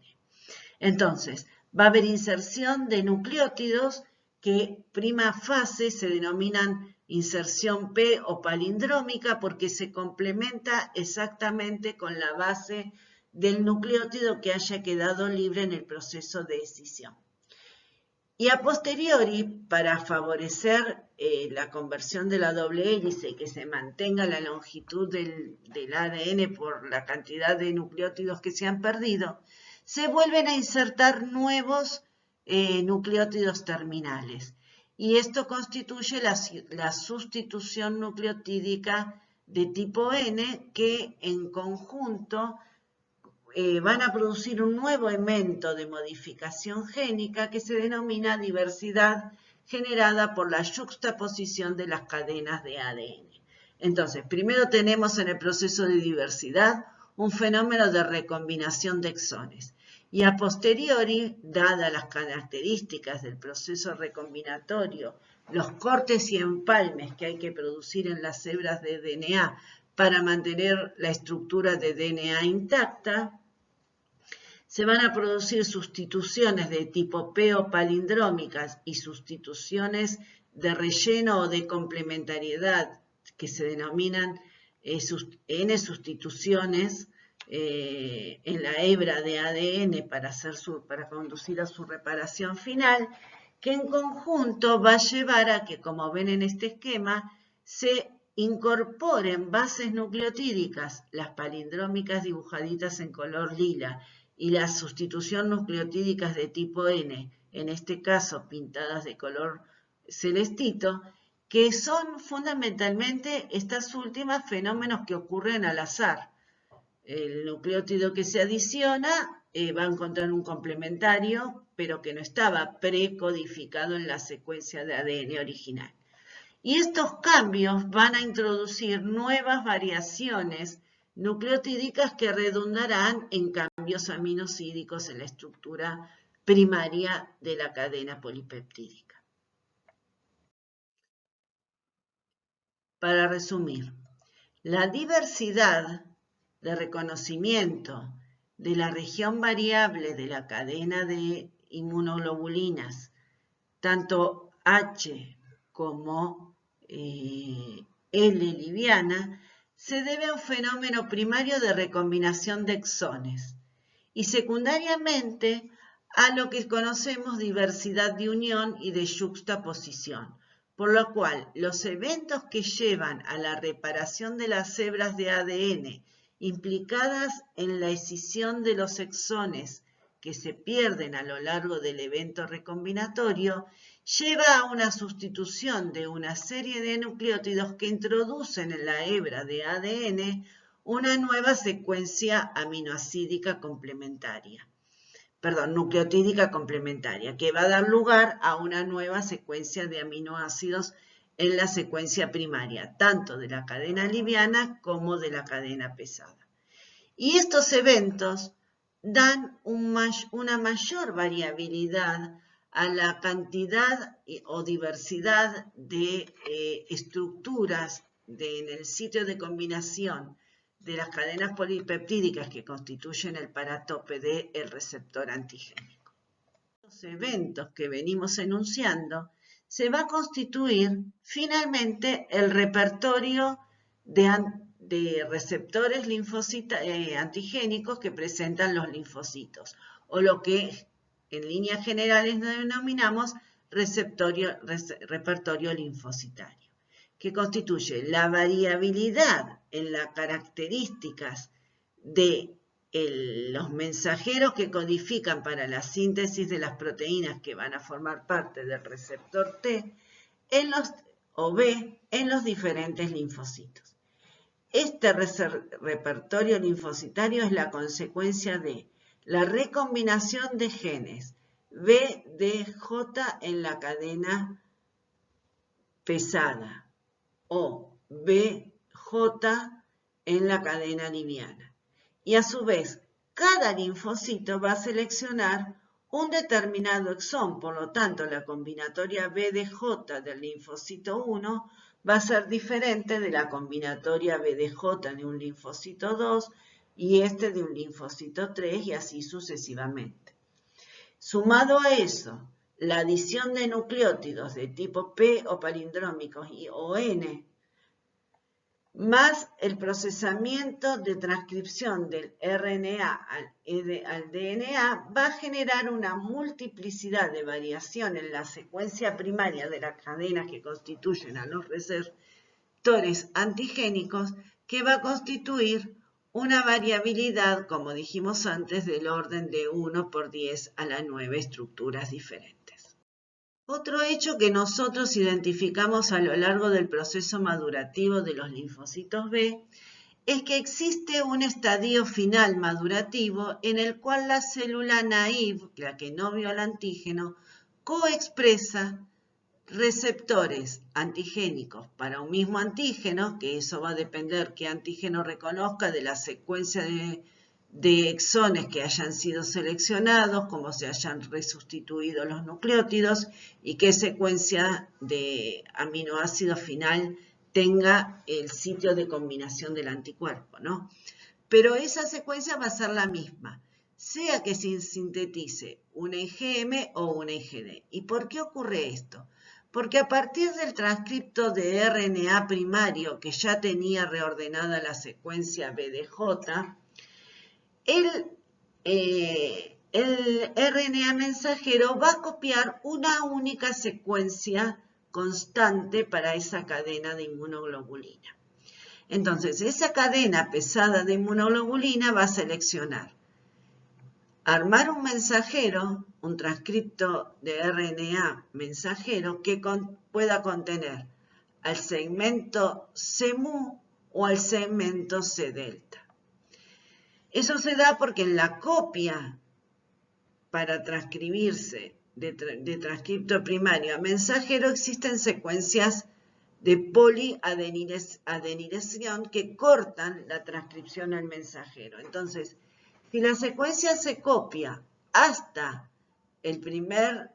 Entonces, va a haber inserción de nucleótidos que prima fase se denominan inserción P o palindrómica porque se complementa exactamente con la base del nucleótido que haya quedado libre en el proceso de escisión. Y a posteriori, para favorecer la conversión de la doble hélice y que se mantenga la longitud del ADN por la cantidad de nucleótidos que se han perdido, se vuelven a insertar nuevos nucleótidos terminales. Y esto constituye la sustitución nucleotídica de tipo N que en conjunto van a producir un nuevo elemento de modificación génica que se denomina diversidad generada por la yuxtaposición de las cadenas de ADN. Entonces, primero tenemos en el proceso de diversidad un fenómeno de recombinación de exones. Y a posteriori, dadas las características del proceso recombinatorio, los cortes y empalmes que hay que producir en las hebras de DNA para mantener la estructura de DNA intacta, se van a producir sustituciones de tipo P o palindrómicas y sustituciones de relleno o de complementariedad que se denominan N sustituciones en la hebra de ADN para conducir a su reparación final, que en conjunto va a llevar a que, como ven en este esquema, se incorporen bases nucleotídicas, las palindrómicas dibujaditas en color lila, y la sustitución nucleotídicas de tipo N, en este caso pintadas de color celestito, que son fundamentalmente estas últimas fenómenos que ocurren al azar. El nucleótido que se adiciona va a encontrar un complementario, pero que no estaba precodificado en la secuencia de ADN original. Y estos cambios van a introducir nuevas variaciones nucleotídicas que redundarán en cambios aminosídicos en la estructura primaria de la cadena polipeptídica. Para resumir, la diversidad de reconocimiento de la región variable de la cadena de inmunoglobulinas, tanto H como L liviana, se debe a un fenómeno primario de recombinación de exones y secundariamente a lo que conocemos diversidad de unión y de yuxtaposición, por lo cual los eventos que llevan a la reparación de las hebras de ADN implicadas en la escisión de los exones que se pierden a lo largo del evento recombinatorio lleva a una sustitución de una serie de nucleótidos que introducen en la hebra de ADN una nueva secuencia aminoácidica complementaria. Nucleotídica complementaria, que va a dar lugar a una nueva secuencia de aminoácidos en la secuencia primaria, tanto de la cadena liviana como de la cadena pesada. Y estos eventos dan una mayor variabilidad a la cantidad o diversidad de estructuras en el sitio de combinación de las cadenas polipeptídicas que constituyen el paratope del receptor antigénico. Los eventos que venimos enunciando se va a constituir finalmente el repertorio de receptores antigénicos que presentan los linfocitos, o lo que en líneas generales denominamos repertorio linfocitario, que constituye la variabilidad en las características de los mensajeros que codifican para la síntesis de las proteínas que van a formar parte del receptor T o B en los diferentes linfocitos. Este repertorio linfocitario es la consecuencia de la recombinación de genes BDJ en la cadena pesada o BJ en la cadena liviana. Y a su vez, cada linfocito va a seleccionar un determinado exón, por lo tanto, la combinatoria BDJ del linfocito 1 va a ser diferente de la combinatoria BDJ de un linfocito 2 y de un linfocito 3 y así sucesivamente. Sumado a eso, la adición de nucleótidos de tipo P o palindrómicos o N, más el procesamiento de transcripción del RNA al DNA, va a generar una multiplicidad de variación en la secuencia primaria de las cadenas que constituyen a los receptores antigénicos, que va a constituir una variabilidad, como dijimos antes, del orden de 1 por 10 a la 9 estructuras diferentes. Otro hecho que nosotros identificamos a lo largo del proceso madurativo de los linfocitos B es que existe un estadio final madurativo en el cual la célula naive, la que no vio al antígeno, coexpresa receptores antigénicos para un mismo antígeno, que eso va a depender qué antígeno reconozca de la secuencia de exones que hayan sido seleccionados, cómo se hayan resustituido los nucleótidos y qué secuencia de aminoácido final tenga el sitio de combinación del anticuerpo, ¿no? Pero esa secuencia va a ser la misma, sea que se sintetice una IgM o una IgD. ¿Y por qué ocurre esto? Porque a partir del transcripto de RNA primario, que ya tenía reordenada la secuencia BDJ, el RNA mensajero va a copiar una única secuencia constante para esa cadena de inmunoglobulina. Entonces, esa cadena pesada de inmunoglobulina va a seleccionar armar un mensajero, un transcripto de RNA mensajero que pueda contener al segmento C-mu o al segmento C-delta. Eso se da porque en la copia para transcribirse de transcripto primario a mensajero existen secuencias de poliadenilación que cortan la transcripción al mensajero. Entonces, si la secuencia se copia hasta el primer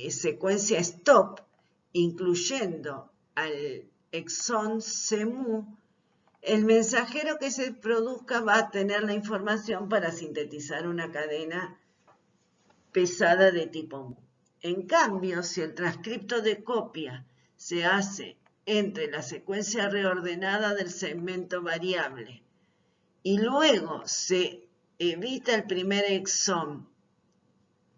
secuencia stop, incluyendo al exón C-mu, el mensajero que se produzca va a tener la información para sintetizar una cadena pesada de tipo mu. En cambio, si el transcripto de copia se hace entre la secuencia reordenada del segmento variable y luego se evita el primer exón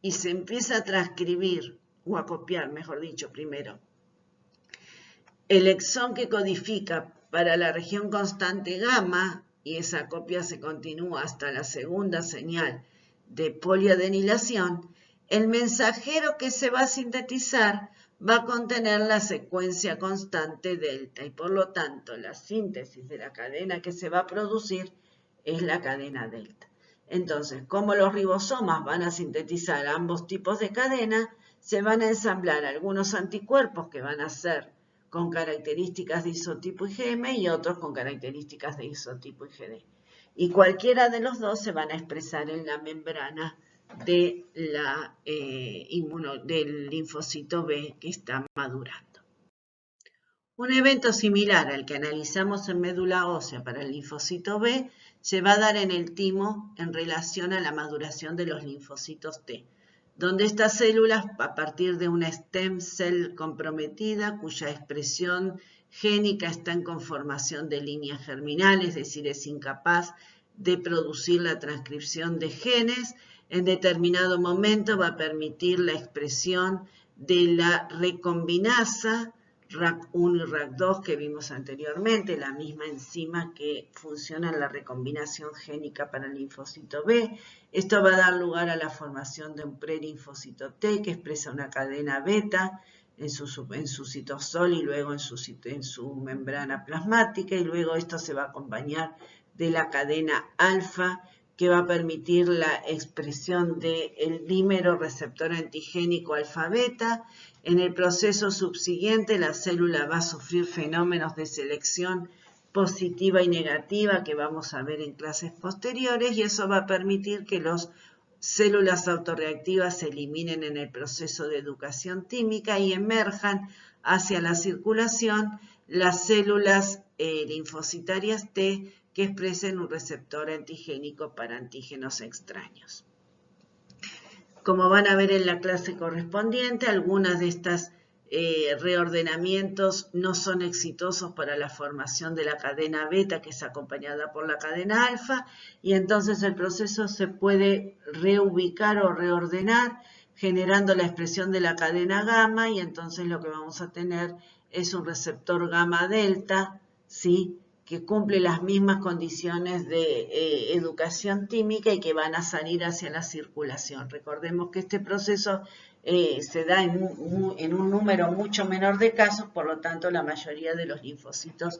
y se empieza a transcribir, o a copiar, mejor dicho, primero, el exón que codifica para la región constante gamma, y esa copia se continúa hasta la segunda señal de poliadenilación, el mensajero que se va a sintetizar va a contener la secuencia constante delta, y por lo tanto la síntesis de la cadena que se va a producir es la cadena delta. Entonces, como los ribosomas van a sintetizar ambos tipos de cadena, se van a ensamblar algunos anticuerpos que van a ser con características de isotipo IgM y otros con características de isotipo IgD. Y cualquiera de los dos se van a expresar en la membrana de del linfocito B que está madurando. Un evento similar al que analizamos en médula ósea para el linfocito B se va a dar en el timo en relación a la maduración de los linfocitos T, donde estas células, a partir de una stem cell comprometida, cuya expresión génica está en conformación de líneas germinales, es decir, es incapaz de producir la transcripción de genes, en determinado momento va a permitir la expresión de la recombinasa RAC1 y RAC2 que vimos anteriormente, la misma enzima que funciona en la recombinación génica para el linfocito B. Esto va a dar lugar a la formación de un prelinfocito T que expresa una cadena beta en su citosol y luego en su membrana plasmática, y luego esto se va a acompañar de la cadena alfa que va a permitir la expresión del dímero receptor antigénico alfa-beta. En el proceso subsiguiente, la célula va a sufrir fenómenos de selección positiva y negativa que vamos a ver en clases posteriores, y eso va a permitir que las células autorreactivas se eliminen en el proceso de educación tímica y emerjan hacia la circulación las células linfocitarias T que expresen un receptor antigénico para antígenos extraños. Como van a ver en la clase correspondiente, algunas de estas reordenamientos no son exitosos para la formación de la cadena beta, que es acompañada por la cadena alfa, y entonces el proceso se puede reubicar o reordenar generando la expresión de la cadena gamma, y entonces lo que vamos a tener es un receptor gamma delta, ¿sí?, que cumple las mismas condiciones de educación tímica y que van a salir hacia la circulación. Recordemos que este proceso se da en un número mucho menor de casos, por lo tanto la mayoría de los linfocitos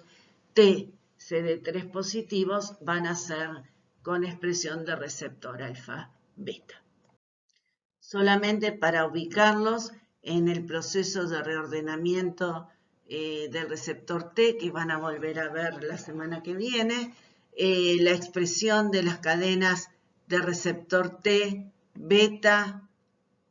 T CD3 positivos van a ser con expresión de receptor alfa-beta. Solamente para ubicarlos, en el proceso de reordenamiento del receptor T, que van a volver a ver la semana que viene, la expresión de las cadenas de receptor T, beta,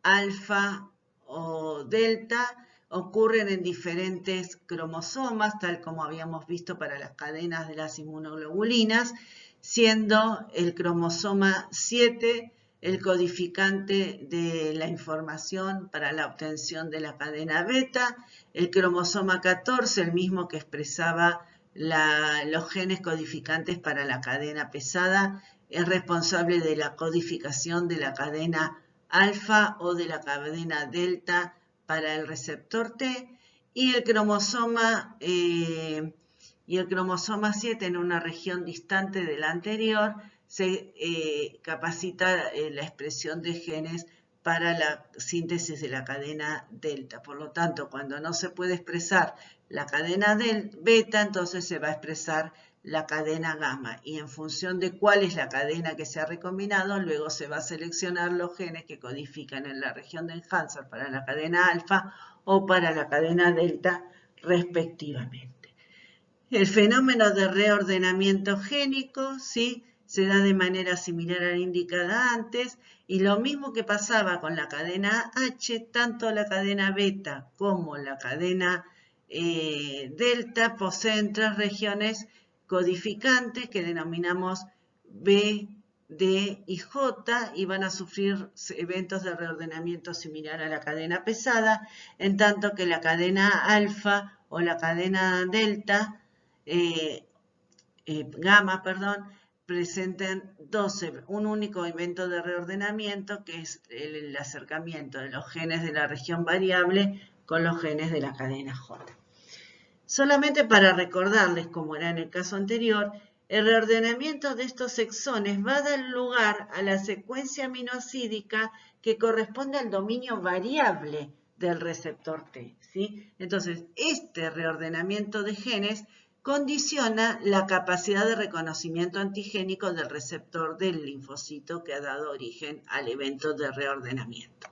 alfa o delta, ocurren en diferentes cromosomas, tal como habíamos visto para las cadenas de las inmunoglobulinas, siendo el cromosoma 7 el codificante de la información para la obtención de la cadena beta, el cromosoma 14, el mismo que expresaba los genes codificantes para la cadena pesada, es responsable de la codificación de la cadena alfa o de la cadena delta para el receptor T, y el cromosoma 7 en una región distante de la anterior se capacita la expresión de genes para la síntesis de la cadena delta. Por lo tanto, cuando no se puede expresar la cadena beta, entonces se va a expresar la cadena gamma, y en función de cuál es la cadena que se ha recombinado, luego se va a seleccionar los genes que codifican en la región de enhancer para la cadena alfa o para la cadena delta respectivamente. El fenómeno de reordenamiento génico, ¿sí?, se da de manera similar a la indicada antes, y lo mismo que pasaba con la cadena H, tanto la cadena beta como la cadena delta poseen tres regiones codificantes que denominamos B, D y J, y van a sufrir eventos de reordenamiento similar a la cadena pesada, en tanto que la cadena alfa o la cadena delta, gamma, presentan un único evento de reordenamiento, que es el acercamiento de los genes de la región variable con los genes de la cadena J. Solamente para recordarles, como era en el caso anterior, el reordenamiento de estos exones va a dar lugar a la secuencia aminoácidica que corresponde al dominio variable del receptor T, ¿sí? Entonces, este reordenamiento de genes condiciona la capacidad de reconocimiento antigénico del receptor del linfocito que ha dado origen al evento de reordenamiento.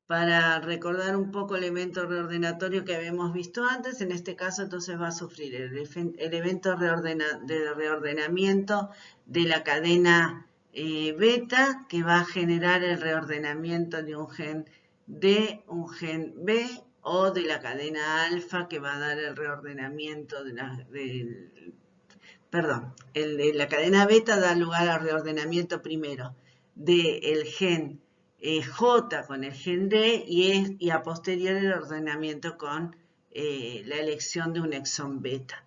Para recordar un poco el evento reordenatorio que habíamos visto antes, en este caso entonces va a sufrir el evento de reordenamiento de la cadena beta, que va a generar el reordenamiento de un gen D, un gen B, o de la cadena alfa, que va a dar el reordenamiento de la cadena beta da lugar al reordenamiento primero del gen J con el gen D, y a posteriori el ordenamiento con la elección de un exón beta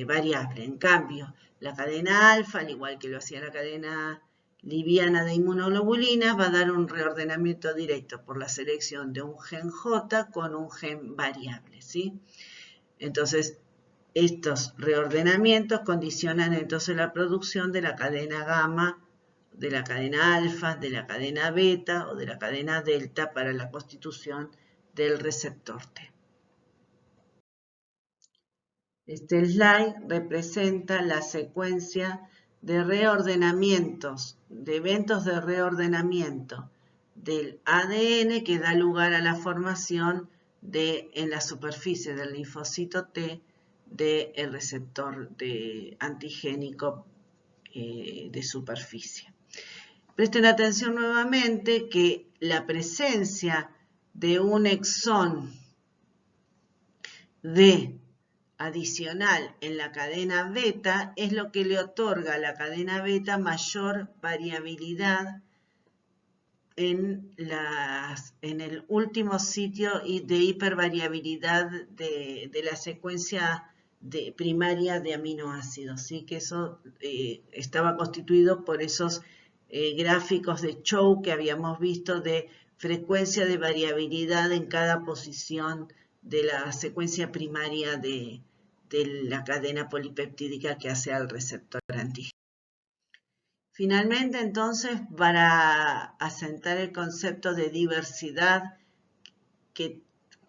variable. En cambio, la cadena alfa, al igual que lo hacía la cadena liviana de inmunoglobulinas, va a dar un reordenamiento directo por la selección de un gen J con un gen variable, ¿sí? Entonces, estos reordenamientos condicionan entonces la producción de la cadena gamma, de la cadena alfa, de la cadena beta o de la cadena delta para la constitución del receptor T. Este slide representa la secuencia de reordenamientos, de eventos de reordenamiento del ADN que da lugar a la formación en la superficie del linfocito T del receptor antigénico de superficie. Presten atención nuevamente que la presencia de un exón D adicional en la cadena beta es lo que le otorga a la cadena beta mayor variabilidad en el último sitio de hipervariabilidad de la secuencia primaria de aminoácidos, ¿sí? Que eso estaba constituido por esos gráficos de Chow que habíamos visto de frecuencia de variabilidad en cada posición de la secuencia primaria de la cadena polipeptídica que hace al receptor antigénico. Finalmente, entonces, para asentar el concepto de diversidad que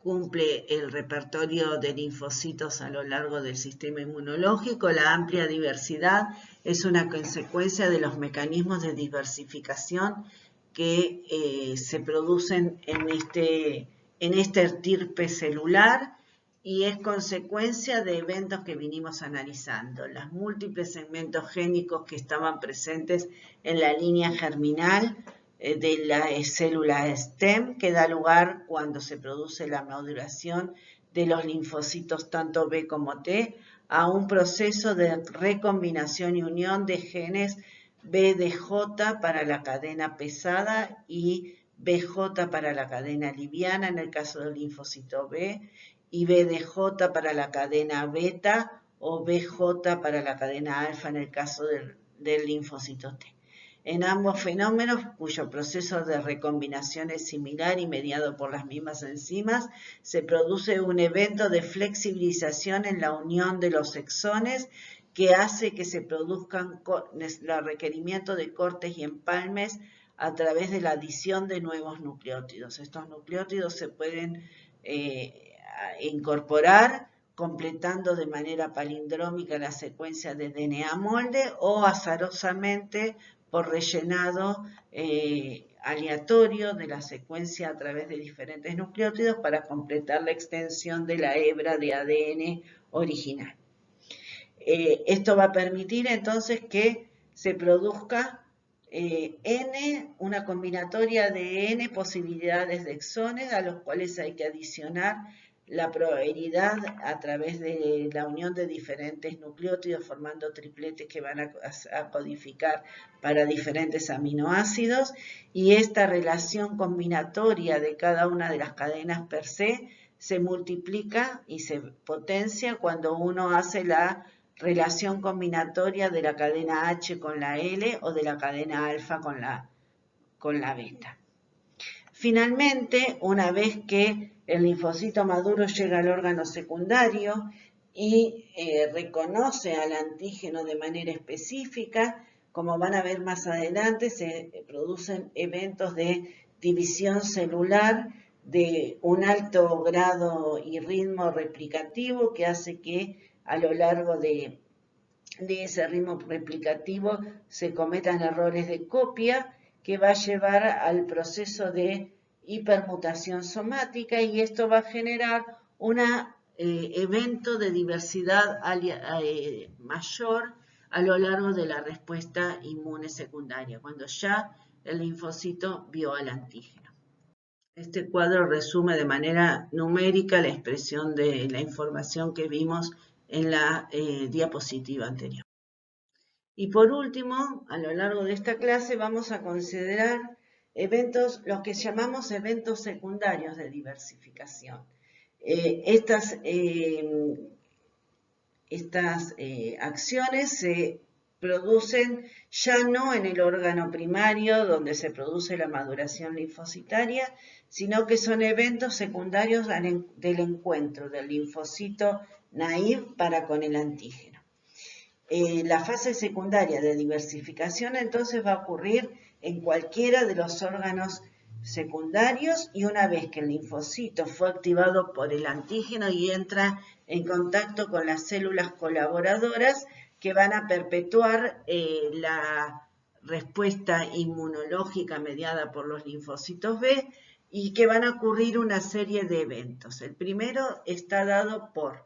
cumple el repertorio de linfocitos a lo largo del sistema inmunológico, la amplia diversidad es una consecuencia de los mecanismos de diversificación que se producen en esta estirpe celular y es consecuencia de eventos que vinimos analizando. Los múltiples segmentos génicos que estaban presentes en la línea germinal de la célula STEM, que da lugar cuando se produce la maduración de los linfocitos tanto B como T, a un proceso de recombinación y unión de genes BDJ para la cadena pesada y BJ para la cadena liviana en el caso del linfocito B, y BDJ para la cadena beta o BJ para la cadena alfa en el caso del linfocito T. En ambos fenómenos, cuyo proceso de recombinación es similar y mediado por las mismas enzimas, se produce un evento de flexibilización en la unión de los exones que hace que se produzcan el requerimiento de cortes y empalmes a través de la adición de nuevos nucleótidos. Estos nucleótidos se pueden incorporar completando de manera palindrómica la secuencia de DNA molde o azarosamente por rellenado aleatorio de la secuencia a través de diferentes nucleótidos para completar la extensión de la hebra de ADN original. Esto va a permitir entonces que se produzca una combinatoria de N posibilidades de exones a los cuales hay que adicionar la probabilidad a través de la unión de diferentes nucleótidos formando tripletes que van a codificar para diferentes aminoácidos, y esta relación combinatoria de cada una de las cadenas per se multiplica y se potencia cuando uno hace la relación combinatoria de la cadena H con la L o de la cadena alfa con la beta. Finalmente, una vez que el linfocito maduro llega al órgano secundario y reconoce al antígeno de manera específica, como van a ver más adelante, se producen eventos de división celular de un alto grado y ritmo replicativo que hace que a lo largo de ese ritmo replicativo se cometan errores de copia que va a llevar al proceso de hipermutación somática, y esto va a generar un evento de diversidad mayor a lo largo de la respuesta inmune secundaria, cuando ya el linfocito vio al antígeno. Este cuadro resume de manera numérica la expresión de la información que vimos en la diapositiva anterior. Y por último, a lo largo de esta clase vamos a considerar eventos, los que llamamos eventos secundarios de diversificación. Estas acciones se producen ya no en el órgano primario donde se produce la maduración linfocitaria, sino que son eventos secundarios del encuentro del linfocito naive para con el antígeno. La fase secundaria de diversificación entonces va a ocurrir en cualquiera de los órganos secundarios, y una vez que el linfocito fue activado por el antígeno y entra en contacto con las células colaboradoras que van a perpetuar la respuesta inmunológica mediada por los linfocitos B, y que van a ocurrir una serie de eventos. El primero está dado por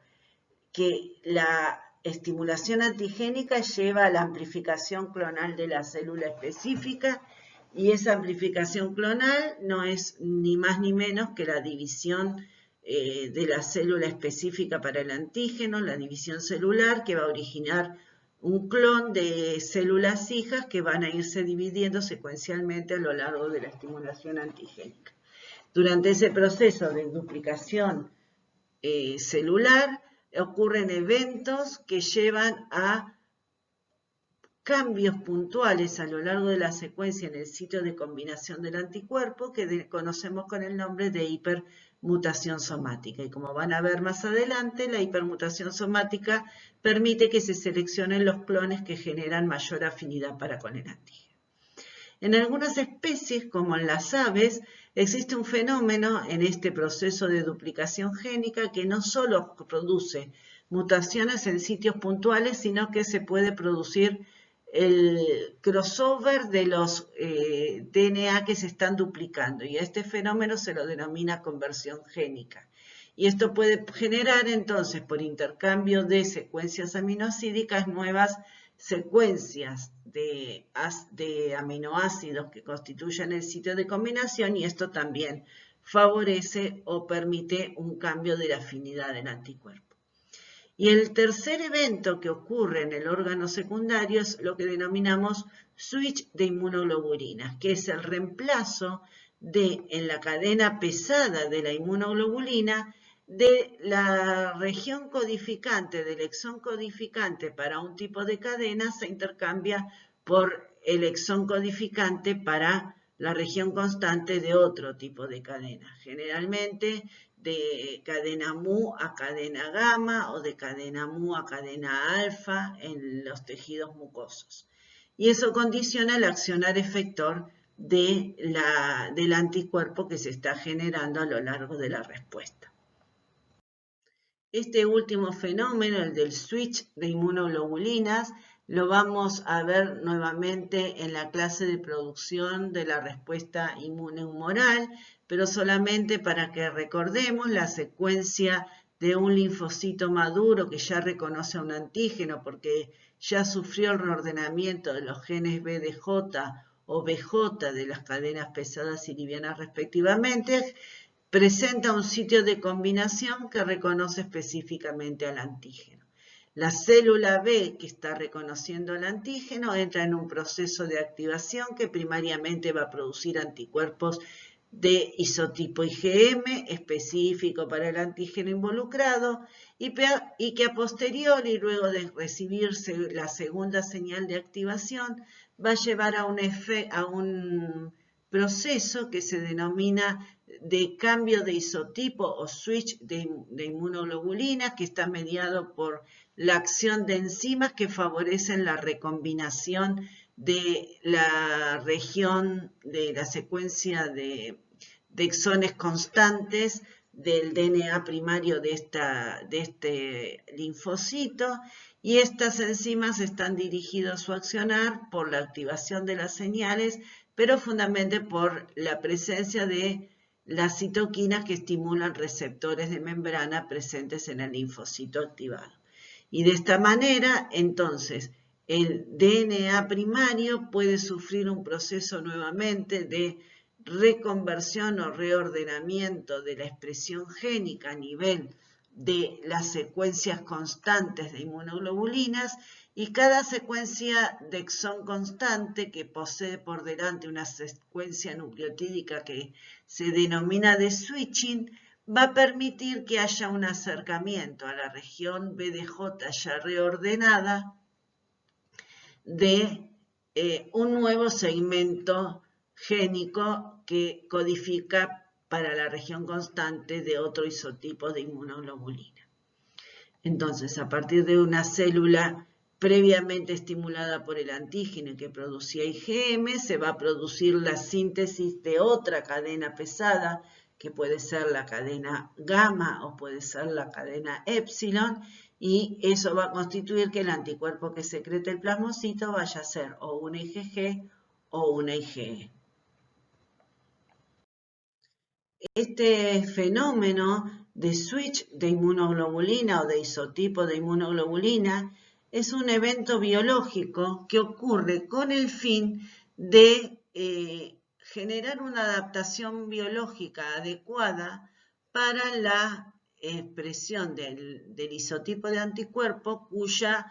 que la estimulación antigénica lleva a la amplificación clonal de la célula específica, y esa amplificación clonal no es ni más ni menos que la división de la célula específica para el antígeno, la división celular, que va a originar un clon de células hijas que van a irse dividiendo secuencialmente a lo largo de la estimulación antigénica. Durante ese proceso de duplicación celular, ocurren eventos que llevan a cambios puntuales a lo largo de la secuencia en el sitio de combinación del anticuerpo que conocemos con el nombre de hipermutación somática. Y como van a ver más adelante, la hipermutación somática permite que se seleccionen los clones que generan mayor afinidad para con el antígeno. En algunas especies, como en las aves, existe un fenómeno en este proceso de duplicación génica que no solo produce mutaciones en sitios puntuales, sino que se puede producir el crossover de los DNA que se están duplicando, y a este fenómeno se lo denomina conversión génica. Y esto puede generar entonces, por intercambio de secuencias aminoácidicas, nuevas secuencias de aminoácidos que constituyen el sitio de combinación, y esto también favorece o permite un cambio de la afinidad del anticuerpo. Y el tercer evento que ocurre en el órgano secundario es lo que denominamos switch de inmunoglobulinas, que es el reemplazo en la cadena pesada de la inmunoglobulina, de la región codificante, del exón codificante para un tipo de cadena, se intercambia por el exón codificante para la región constante de otro tipo de cadena. Generalmente de cadena mu a cadena gamma o de cadena mu a cadena alfa en los tejidos mucosos. Y eso condiciona el accionar efector del anticuerpo que se está generando a lo largo de la respuesta. Este último fenómeno, el del switch de inmunoglobulinas, lo vamos a ver nuevamente en la clase de producción de la respuesta inmune humoral, pero solamente para que recordemos la secuencia de un linfocito maduro que ya reconoce a un antígeno porque ya sufrió el reordenamiento de los genes BDJ o BJ de las cadenas pesadas y livianas respectivamente. Presenta un sitio de combinación que reconoce específicamente al antígeno. La célula B que está reconociendo al antígeno entra en un proceso de activación que primariamente va a producir anticuerpos de isotipo IgM específico para el antígeno involucrado y que a posteriori, luego de recibirse la segunda señal de activación, va a llevar a un proceso que se denomina de cambio de isotipo o switch de inmunoglobulinas, que está mediado por la acción de enzimas que favorecen la recombinación de la región de la secuencia de exones constantes del DNA primario de este linfocito, y estas enzimas están dirigidas su accionar por la activación de las señales, pero fundamentalmente por la presencia de las citoquinas que estimulan receptores de membrana presentes en el linfocito activado. Y de esta manera, entonces, el DNA primario puede sufrir un proceso nuevamente de reconversión o reordenamiento de la expresión génica a nivel de las secuencias constantes de inmunoglobulinas, y cada secuencia de exón constante que posee por delante una secuencia nucleotídica que se denomina de switching va a permitir que haya un acercamiento a la región BDJ ya reordenada de un nuevo segmento génico que codifica para la región constante de otro isotipo de inmunoglobulina. Entonces, a partir de una célula previamente estimulada por el antígeno que producía IgM, se va a producir la síntesis de otra cadena pesada, que puede ser la cadena gamma o puede ser la cadena epsilon, y eso va a constituir que el anticuerpo que secreta el plasmocito vaya a ser o una IgG o una IgE. Este fenómeno de switch de inmunoglobulina o de isotipo de inmunoglobulina es un evento biológico que ocurre con el fin de generar una adaptación biológica adecuada para la expresión del isotipo de anticuerpo cuya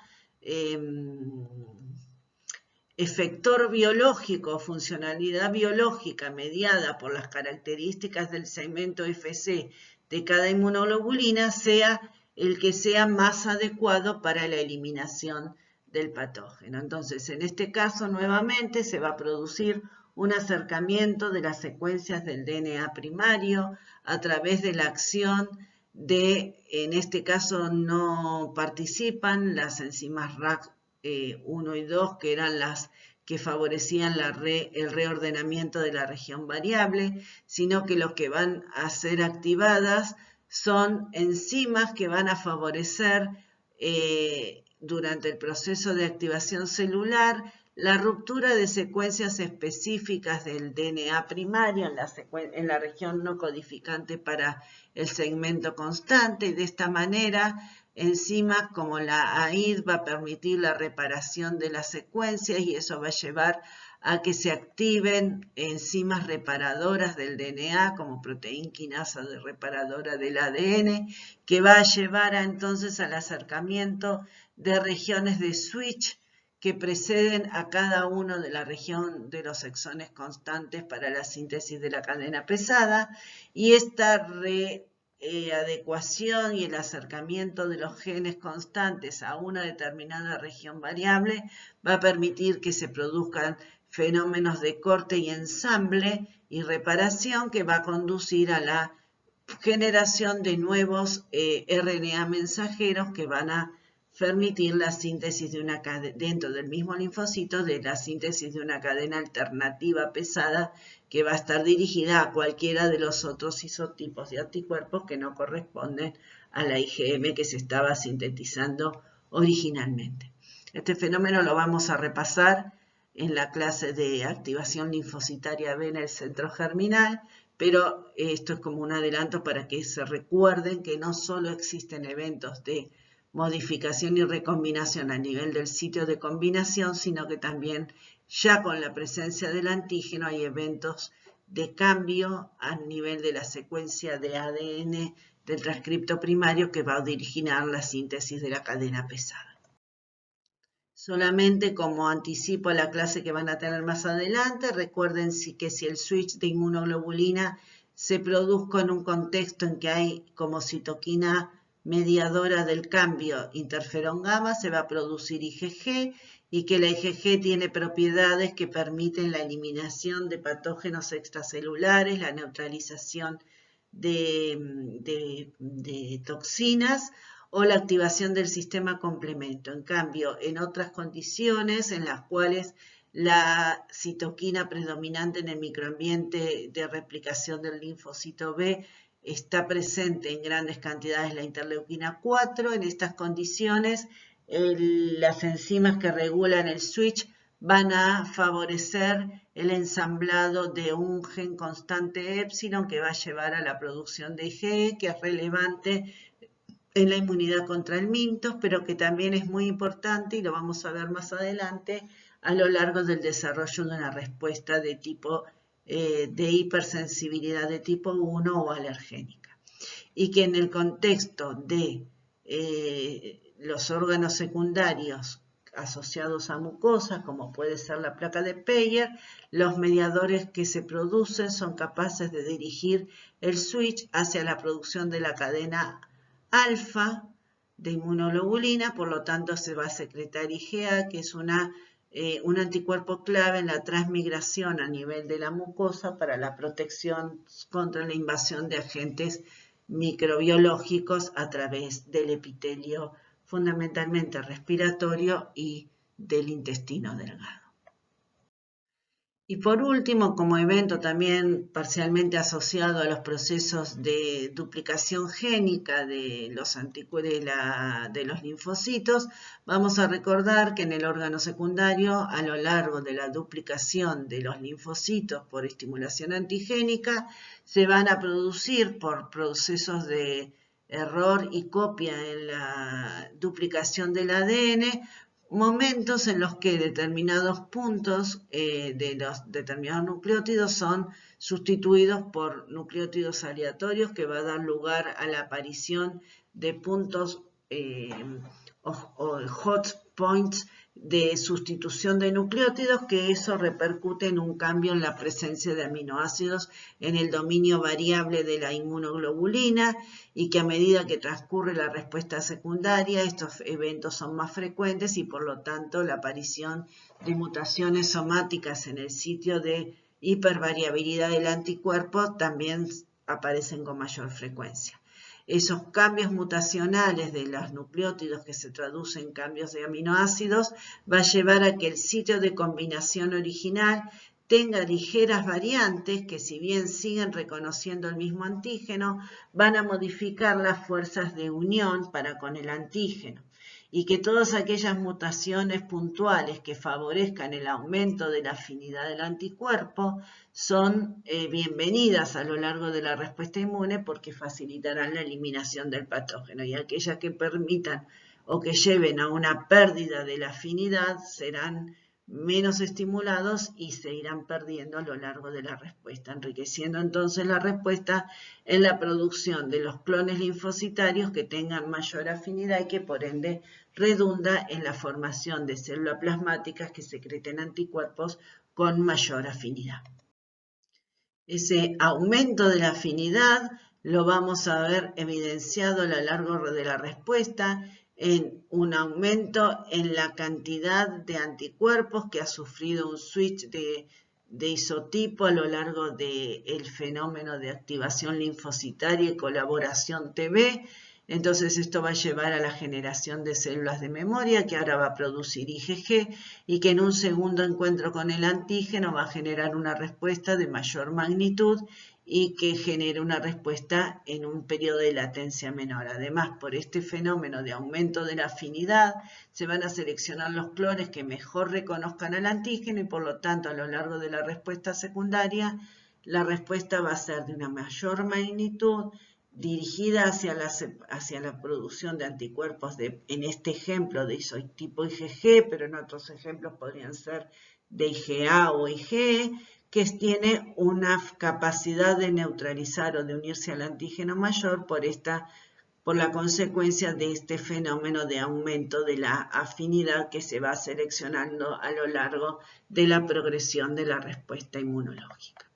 efector biológico o funcionalidad biológica mediada por las características del segmento Fc de cada inmunoglobulina sea el que sea más adecuado para la eliminación del patógeno. Entonces, en este caso, nuevamente se va a producir un acercamiento de las secuencias del DNA primario a través de la acción en este caso no participan las enzimas RAC 1 y 2, que eran las que favorecían el reordenamiento de la región variable, sino que los que van a ser activadas son enzimas que van a favorecer durante el proceso de activación celular, la ruptura de secuencias específicas del DNA primario en la región no codificante para el segmento constante, y de esta manera enzimas como la AID va a permitir la reparación de las secuencias, y eso va a llevar a que se activen enzimas reparadoras del DNA como proteína quinasa reparadora del ADN, que va a llevar entonces al acercamiento de regiones de switch que preceden a cada uno de la región de los exones constantes para la síntesis de la cadena pesada, y esta adecuación y el acercamiento de los genes constantes a una determinada región variable va a permitir que se produzcan fenómenos de corte y ensamble y reparación que va a conducir a la generación de nuevos RNA mensajeros que van a permitir la síntesis de una cadena dentro del mismo linfocito, de la síntesis de una cadena alternativa pesada que va a estar dirigida a cualquiera de los otros isotipos de anticuerpos que no corresponden a la IgM que se estaba sintetizando originalmente. Este fenómeno lo vamos a repasar en la clase de activación linfocitaria B en el centro germinal, pero esto es como un adelanto para que se recuerden que no solo existen eventos de modificación y recombinación a nivel del sitio de combinación, sino que también ya con la presencia del antígeno hay eventos de cambio a nivel de la secuencia de ADN del transcripto primario que va a originar la síntesis de la cadena pesada. Solamente como anticipo a la clase que van a tener más adelante, recuerden que si el switch de inmunoglobulina se produzca en un contexto en que hay como citoquina mediadora del cambio interferón gamma, se va a producir IgG, y que la IgG tiene propiedades que permiten la eliminación de patógenos extracelulares, la neutralización de toxinas o la activación del sistema complemento. En cambio, en otras condiciones en las cuales la citoquina predominante en el microambiente de replicación del linfocito B está presente en grandes cantidades la interleuquina 4, en estas condiciones las enzimas que regulan el switch van a favorecer el ensamblado de un gen constante épsilon que va a llevar a la producción de IgE, que es relevante en la inmunidad contra el mintos, pero que también es muy importante, y lo vamos a ver más adelante, a lo largo del desarrollo de una respuesta de tipo de hipersensibilidad de tipo 1 o alergénica. Y que en el contexto de los órganos secundarios asociados a mucosas, como puede ser la placa de Peyer, los mediadores que se producen son capaces de dirigir el switch hacia la producción de la cadena alfa de inmunoglobulina, por lo tanto se va a secretar IgA, que es un anticuerpo clave en la transmigración a nivel de la mucosa para la protección contra la invasión de agentes microbiológicos a través del epitelio fundamentalmente respiratorio y del intestino delgado. Y por último, como evento también parcialmente asociado a los procesos de duplicación génica de los de los linfocitos, vamos a recordar que en el órgano secundario, a lo largo de la duplicación de los linfocitos por estimulación antigénica, se van a producir por procesos de error y copia en la duplicación del ADN, momentos en los que determinados puntos de los determinados nucleótidos son sustituidos por nucleótidos aleatorios, que va a dar lugar a la aparición de puntos o hot points de sustitución de nucleótidos, que eso repercute en un cambio en la presencia de aminoácidos en el dominio variable de la inmunoglobulina, y que a medida que transcurre la respuesta secundaria, estos eventos son más frecuentes y por lo tanto la aparición de mutaciones somáticas en el sitio de hipervariabilidad del anticuerpo también aparecen con mayor frecuencia. Esos cambios mutacionales de los nucleótidos que se traducen en cambios de aminoácidos va a llevar a que el sitio de combinación original tenga ligeras variantes que, si bien siguen reconociendo el mismo antígeno, van a modificar las fuerzas de unión para con el antígeno. y que todas aquellas mutaciones puntuales que favorezcan el aumento de la afinidad del anticuerpo son bienvenidas a lo largo de la respuesta inmune porque facilitarán la eliminación del patógeno, y aquellas que permitan o que lleven a una pérdida de la afinidad serán menos estimulados y se irán perdiendo a lo largo de la respuesta, enriqueciendo entonces la respuesta en la producción de los clones linfocitarios que tengan mayor afinidad y que por ende redunda en la formación de células plasmáticas que secreten anticuerpos con mayor afinidad. Ese aumento de la afinidad lo vamos a ver evidenciado a lo largo de la respuesta en un aumento en la cantidad de anticuerpos que ha sufrido un switch de isotipo a lo largo del fenómeno de activación linfocitaria y colaboración TB. Entonces esto va a llevar a la generación de células de memoria que ahora va a producir IgG y que en un segundo encuentro con el antígeno va a generar una respuesta de mayor magnitud y que genere una respuesta en un periodo de latencia menor. Además, por este fenómeno de aumento de la afinidad, se van a seleccionar los clones que mejor reconozcan al antígeno y por lo tanto a lo largo de la respuesta secundaria, la respuesta va a ser de una mayor magnitud, dirigida hacia la producción de anticuerpos en este ejemplo de isotipo IgG, pero en otros ejemplos podrían ser de IgA o IgE, que tiene una capacidad de neutralizar o de unirse al antígeno mayor por la consecuencia de este fenómeno de aumento de la afinidad que se va seleccionando a lo largo de la progresión de la respuesta inmunológica.